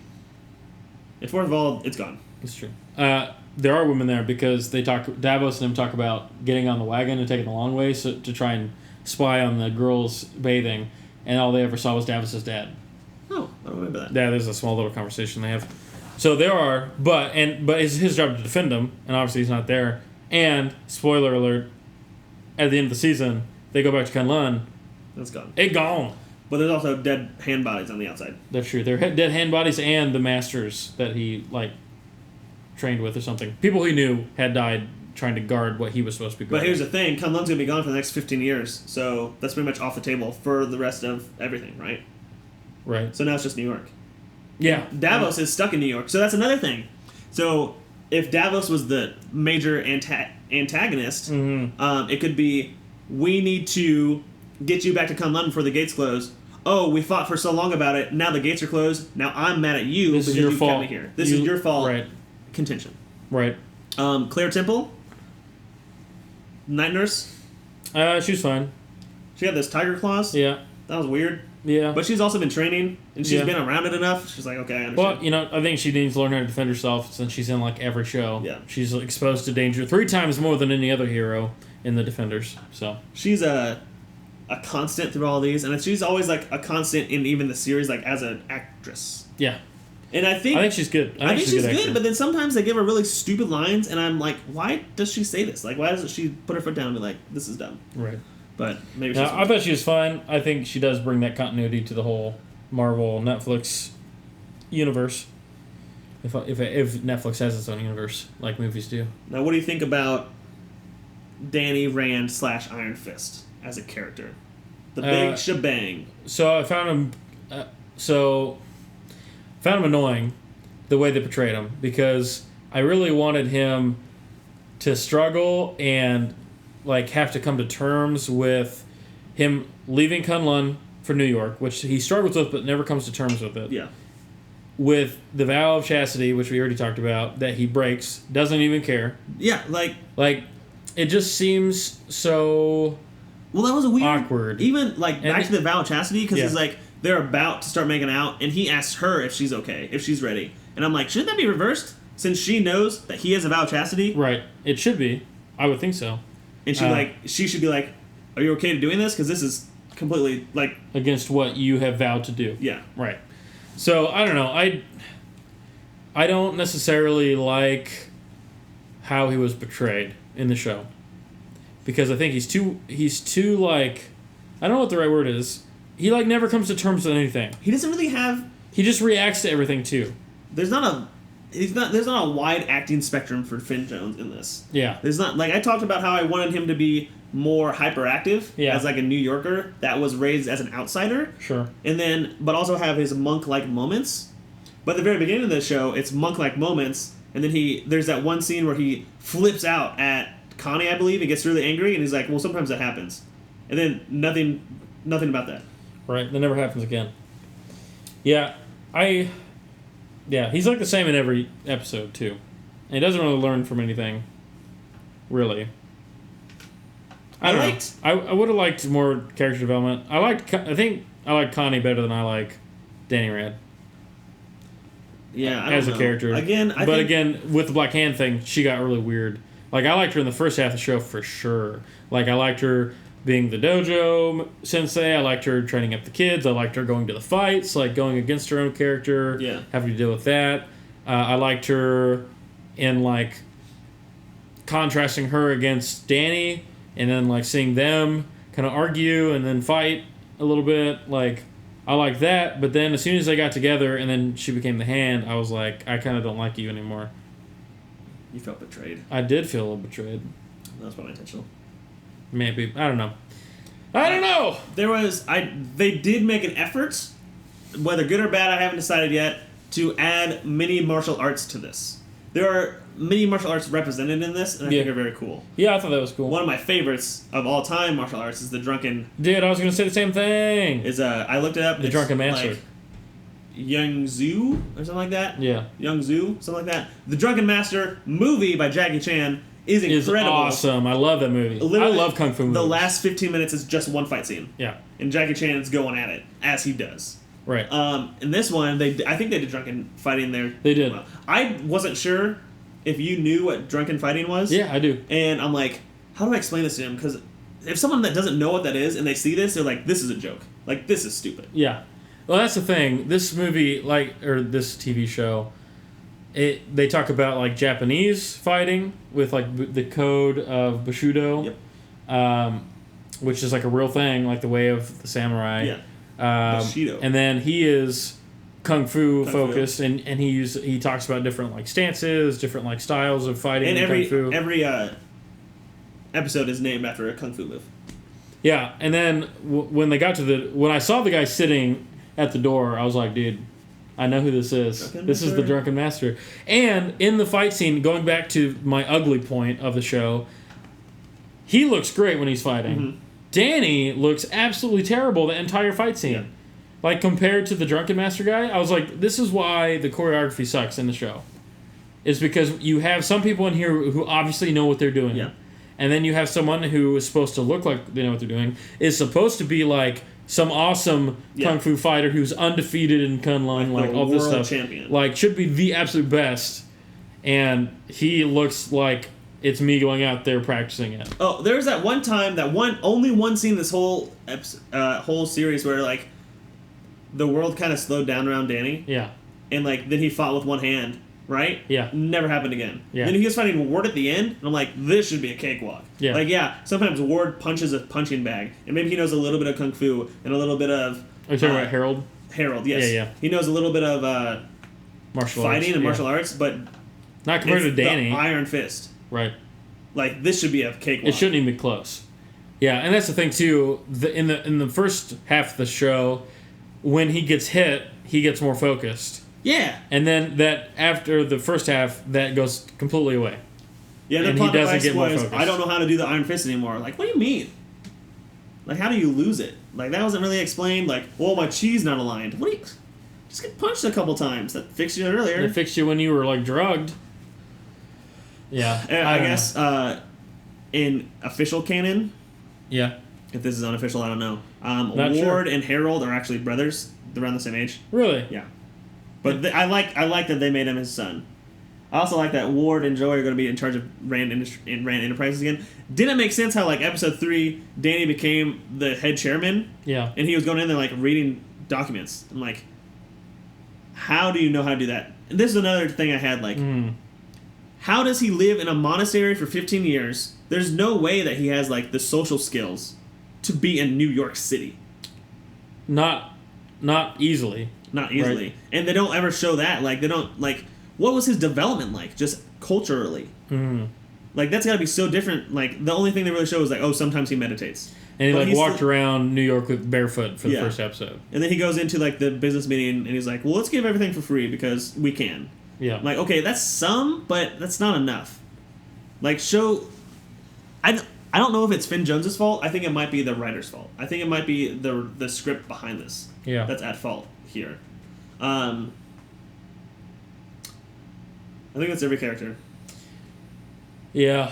And fourth of all, it's gone. That's true. there are women there because Davos and him talk about getting on the wagon and taking the long way to try and spy on the girls bathing, and all they ever saw was Davos's dad. Oh, I don't remember that. Yeah, there's a small little conversation they have. So there are, but it's his job to defend him, and obviously he's not there. And spoiler alert, at the end of the season, they go back to Kunlun. That's gone. It gone. But there's also dead hand bodies on the outside. That's true. They're dead hand bodies and the masters that he trained with or something. People he knew had died trying to guard what he was supposed to be guarding. But here's the thing: Kunlun's gonna be gone for the next 15 years, so that's pretty much off the table for the rest of everything, right? Right. So now it's just New York. Yeah. Davos is stuck in New York, so that's another thing. So if Davos was the major antagonist, it could be, we need to get you back to Kunlun before the gates close. Oh, we fought for so long about it. Now the gates are closed. Now I'm mad at you because you fault. kept me here. This is your fault. Right. Contention. Right. Claire Temple, night nurse. She was fine. She had those tiger claws. Yeah. That was weird. Yeah. But she's also been training, and she's been around it enough. She's like, okay, I understand. Well, I think she needs to learn how to defend herself since she's in every show. Yeah. She's exposed to danger 3 times more than any other hero in the Defenders. So she's a constant through all these, and she's always a constant in even the series, as an actress. Yeah. And I think she's good. I think she's good, but then sometimes they give her really stupid lines, and I'm like, why does she say this? Why doesn't she put her foot down and be like, this is dumb? Right. But maybe she's I thought she was fine. I think she does bring that continuity to the whole Marvel Netflix universe. If Netflix has its own universe, like movies do. Now, what do you think about Danny Rand / Iron Fist as a character? The big shebang. So I found him. Found him annoying, the way they portrayed him, because I really wanted him to struggle and have to come to terms with him leaving Kunlun for New York, which he struggles with but never comes to terms with it. Yeah. With the vow of chastity, which we already talked about, that he breaks, doesn't even care. Yeah, it just seems so. Well, that was a weird. Awkward. Even back to the vow of chastity, because it's they're about to start making out, and he asks her if she's okay, if she's ready, and I'm like, shouldn't that be reversed? Since she knows that he has a vow of chastity. Right. It should be. I would think so. And she should be like, are you okay to doing this? Because this is completely against what you have vowed to do. Yeah. Right. So I don't know. I don't necessarily like how he was portrayed in the show, because I think he's too I don't know what the right word is. He never comes to terms with anything. He doesn't really have. He just reacts to everything too. There's not a wide acting spectrum for Finn Jones in this. Yeah. There's not I talked about how I wanted him to be more hyperactive as a New Yorker that was raised as an outsider. Sure. And then but also have his monk-like moments. But at the very beginning of the show, it's monk-like moments, and then there's that one scene where he flips out at Connie, I believe, and gets really angry, and he's like, well, sometimes that happens. And then nothing about that. Right. That never happens again. Yeah. Yeah, he's the same in every episode, too. And he doesn't really learn from anything, really. I don't know. I would have liked more character development. I think I like Connie better than I like Danny Rand. Yeah, I don't as a know. character. Again, again, with the Black Hand thing, she got really weird. I liked her in the first half of the show for sure. I liked her being the dojo sensei. I liked her training up the kids. I liked her going to the fights, going against her own character. Yeah. Having to deal with that. I liked her in contrasting her against Danny, and then seeing them kind of argue and then fight a little bit. I like that, but then as soon as they got together and then she became the Hand, I was like, I kind of don't like you anymore. You felt betrayed. I did feel a little betrayed. That was probably intentional. Maybe. I don't know. I don't know! They did make an effort, whether good or bad, I haven't decided yet, to add mini martial arts to this. There are mini martial arts represented in this, and I think they're very cool. Yeah, I thought that was cool. One of my favorites of all time martial arts is the drunken. Dude, I was going to say the same thing. I looked it up. The drunken master. Young Zhu or something like that. Yeah. Young Zhu, something like that. The Drunken Master movie by Jackie Chan is incredible. Awesome. I love that movie. Literally, I love Kung Fu movies. The last 15 minutes is just one fight scene. Yeah. And Jackie Chan's going at it, as he does. Right. In this one, I think they did drunken fighting there. They did. I wasn't sure if you knew what drunken fighting was. Yeah, I do. And I'm like, how do I explain this to him? Because if someone that doesn't know what that is and they see this, they're like, this is a joke. Like, this is stupid. Yeah. Well, that's the thing. This movie, or this TV show, they talk about, like, Japanese fighting with, like, the code of Bushido. Yep. Which is, like, a real thing, like the way of the samurai. Yeah. Bushido. And then he is kung fu focused, and he talks about different, like, stances, different, like, styles of fighting and kung fu. every episode is named after a kung fu move. Yeah, and then when I saw the guy sitting at the door, I was like, dude, I know who this is. This is the Drunken Master. And in the fight scene, going back to my ugly point of the show, he looks great when he's fighting. Mm-hmm. Danny looks absolutely terrible the entire fight scene. Yeah. Like, compared to the Drunken Master guy, I was like, this is why the choreography sucks in the show. It's because you have some people in here who obviously know what they're doing. Yeah. And then you have someone who is supposed to look like they know what they're doing, is supposed to be like some awesome kung fu fighter who's undefeated in Kunlun, like all this stuff. Champion. Like, should be the absolute best. And he looks like it's me going out there practicing it. Oh, there's that one time, only one scene this whole whole series where, like, the world kind of slowed down around Danny. Yeah. And, like, then he fought with one hand. Right? Yeah. Never happened again. Yeah. Then he was fighting Ward at the end, and I'm like, this should be a cakewalk. Yeah. Like, yeah, sometimes Ward punches a punching bag, and maybe he knows a little bit of Kung Fu, and a little bit of... Are you talking about Harold? Harold, yes. Yeah. He knows a little bit of martial fighting arts. and martial arts, but... Not compared to Danny. The Iron Fist. Right. Like, this should be a cakewalk. It shouldn't even be close. Yeah, and that's the thing, too. In the first half of the show, when he gets hit, he gets more focused. Yeah. And then that after the first half, that goes completely away. Yeah, the and plot he doesn't device get more was, focused. I don't know how to do the Iron Fist anymore. Like, what do you mean? Like, how do you lose it? Like, that wasn't really explained. Like, well, my chi's not aligned. What do you... Just get punched a couple times. That fixed you earlier. It fixed you when you were, like, drugged. Yeah. I guess in official canon, yeah. if this is unofficial, I don't know. Not Ward sure. and Harold are actually brothers. They're around the same age. Really? Yeah. But I like that they made him his son. I also like that Ward and Joey are going to be in charge of Rand Enterprises again. Didn't make sense how, like, episode 3, Danny became the head chairman. Yeah. And he was going in there, like, reading documents. I'm like, how do you know how to do that? And this is another thing I had, like, how does he live in a monastery for 15 years? There's no way that he has, like, the social skills to be in New York City. Not easily. Not easily. Right. And they don't ever show that. Like, they don't, like, what was his development like, just culturally? Mm. Like, that's got to be so different. Like, the only thing they really show is, like, oh, sometimes he meditates. And he, like, walked around New York with barefoot for the first episode. And then he goes into, like, the business meeting, and he's like, well, let's give everything for free because we can. Yeah. I'm like, okay, that's some, but that's not enough. Like, show... I don't know if it's Finn Jones's fault. I think it might be the writer's fault. I think it might be the script behind this. Yeah. That's at fault here. I think that's every character. Yeah.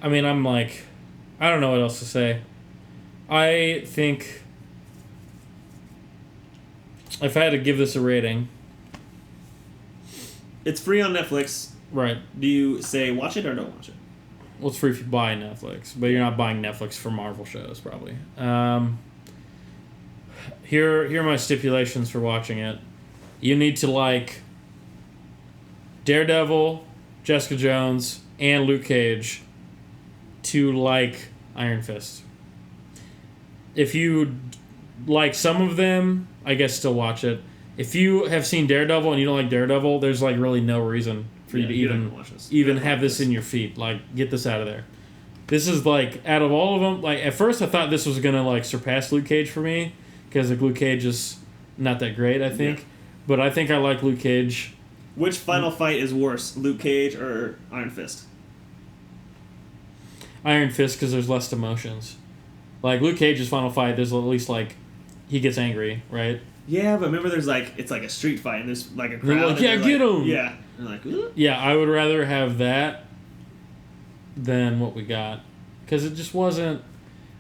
I mean, I'm like... I don't know what else to say. I think... If I had to give this a rating... It's free on Netflix. Right. Do you say watch it or don't watch it? Well, it's free if you buy Netflix, but you're not buying Netflix for Marvel shows, probably. Here are my stipulations for watching it. You need to like Daredevil, Jessica Jones, and Luke Cage to like Iron Fist. If you like some of them, I guess still watch it. If you have seen Daredevil and you don't like Daredevil, there's like really no reason for you to even have this in your feet. Like, get this out of there. This is like, out of all of them, like, at first I thought this was gonna like surpass Luke Cage for me because like Luke Cage is not that great, I think. Yeah. But I think I like Luke Cage. Which final fight is worse, Luke Cage or Iron Fist? Iron Fist, because there's less emotions. Like, Luke Cage's final fight, there's at least, like, he gets angry, right? Yeah, but remember there's, like, it's like a street fight, and there's, like, a crowd. Like, yeah, get him! Yeah. And like, ooh. Yeah, I would rather have that than what we got. Because it just wasn't...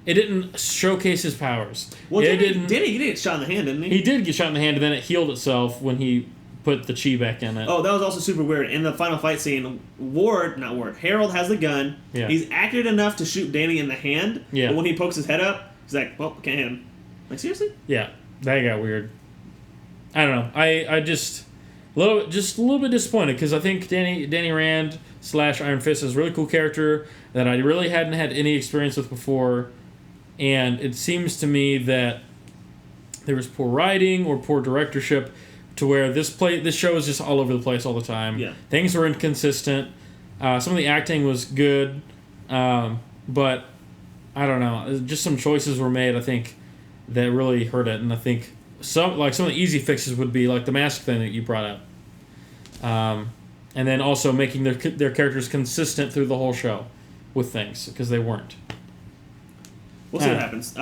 It didn't showcase his powers. Well, did he get shot in the hand, didn't he? He did get shot in the hand, and then it healed itself when he put the chi back in it. Oh, that was also super weird. In the final fight scene, Harold has the gun. Yeah. He's accurate enough to shoot Danny in the hand. Yeah. But when he pokes his head up, he's like, well, can't hit him. Like, seriously? Yeah, that got weird. I don't know. I just a little bit disappointed because I think Danny Rand / Iron Fist is a really cool character that I really hadn't had any experience with before, and it seems to me that there was poor writing or poor directorship to where this show is just all over the place all the time. Yeah. Things were inconsistent. Some of the acting was good, but I don't know. Just some choices were made, I think, that really hurt it, and I think some of the easy fixes would be like the mask thing that you brought up, and then also making their characters consistent through the whole show with things because they weren't. We'll see what happens.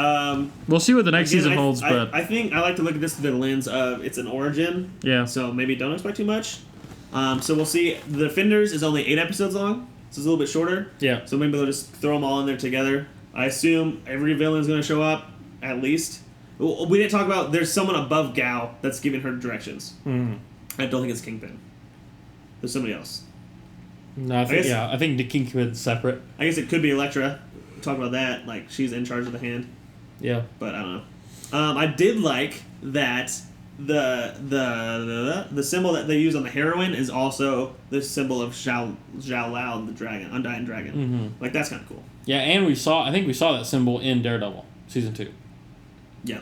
We'll see what the next season holds, but I think I like to look at this through the lens of it's an origin. Yeah. So maybe don't expect too much. So we'll see. The Defenders is only 8 episodes long, so it's a little bit shorter. Yeah. So maybe they'll just throw them all in there together. I assume every villain is going to show up, at least. We didn't talk about there's someone above Gao that's giving her directions. Mm. I don't think it's Kingpin. There's somebody else. No, I think the Kingpin's separate. I guess it could be Elektra. We'll talk about that. Like, she's in charge of the hand. Yeah. But I don't know. I did like that the symbol that they use on the heroine is also the symbol of Zhao Lao, the dragon, undying dragon. Mm-hmm. Like, that's kind of cool. Yeah, and I think we saw that symbol in Daredevil season 2. Yeah.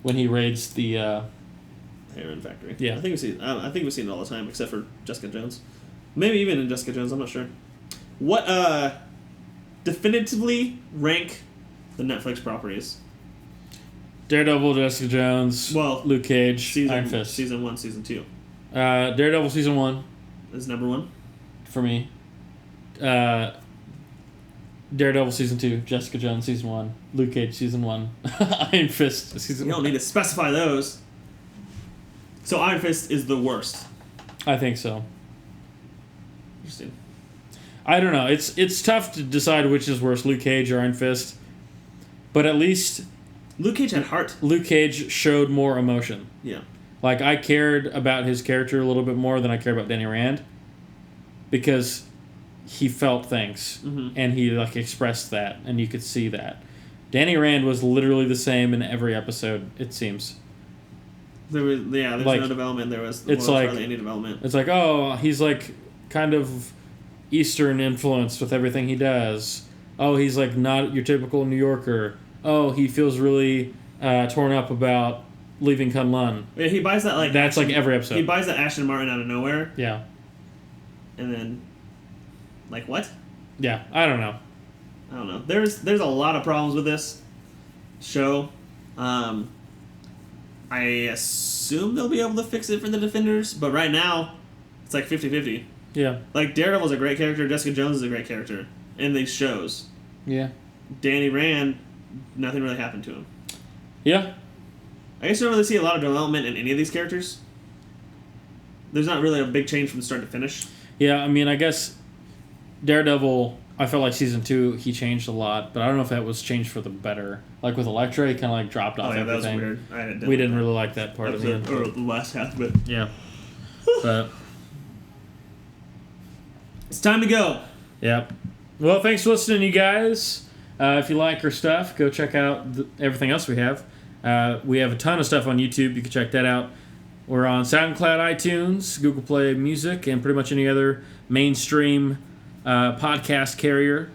When he raids the heroin factory. Yeah. I think we've seen it all the time, except for Jessica Jones. Maybe even in Jessica Jones, I'm not sure. What definitively rank the Netflix properties? Daredevil, Jessica Jones, Well, Luke Cage, Iron Fist. Season 1, Season 2. Daredevil season 1 is number 1 for me. Daredevil season 2, Jessica Jones season 1, Luke Cage season 1, Iron Fist season 1. You don't need to specify those. So Iron Fist is the worst. I think so. Interesting. I don't know. It's tough to decide which is worse, Luke Cage or Iron Fist. But at least Luke Cage had heart. Luke Cage showed more emotion. Yeah. Like, I cared about his character a little bit more than I cared about Danny Rand. Because he felt things. Mm-hmm. And he, expressed that. And you could see that. Danny Rand was literally the same in every episode, it seems. There's no development. It's hardly any development. It's like, oh, he's, kind of Eastern influenced with everything he does. Oh, he's, not your typical New Yorker. Oh, he feels really torn up about leaving Kunlun. Yeah, he buys that, That's, every episode. He buys that Ashton Martin out of nowhere. Yeah. And then, what? Yeah, I don't know. I don't know. There's a lot of problems with this show. I assume they'll be able to fix it for the Defenders, but right now, it's 50-50. Yeah. Daredevil's a great character, Jessica Jones is a great character in these shows. Yeah. Danny Rand, nothing really happened to him. Yeah. I guess you don't really see a lot of development in any of these characters. There's not really a big change from start to finish. Yeah, I mean, I guess Daredevil, I felt like season 2, he changed a lot, but I don't know if that was changed for the better. With Elektra, he kind of dropped off everything. That was weird. We didn't really like that part of it. Or the last half of it. Yeah. But it's time to go. Yeah. Well, thanks for listening, you guys. If you like our stuff, go check out everything else we have. We have a ton of stuff on YouTube. You can check that out. We're on SoundCloud, iTunes, Google Play Music, and pretty much any other mainstream podcast carrier.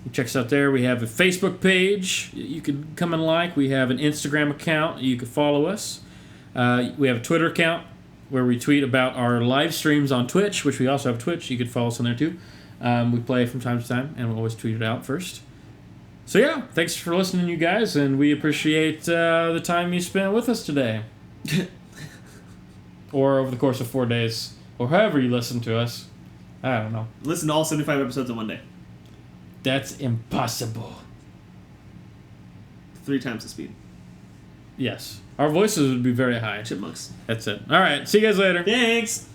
You check us out there. We have a Facebook page you can come and like. We have an Instagram account. You can follow us. We have a Twitter account where we tweet about our live streams on Twitch, which we also have Twitch. You could follow us on there too. We play from time to time, and we'll always tweet it out first. So yeah, thanks for listening, you guys, and we appreciate the time you spent with us today. Or over the course of 4 days, or however you listen to us. I don't know. Listen to all 75 episodes in one day. That's impossible. 3 times the speed. Yes. Our voices would be very high. Chipmunks. That's it. All right. See you guys later. Thanks.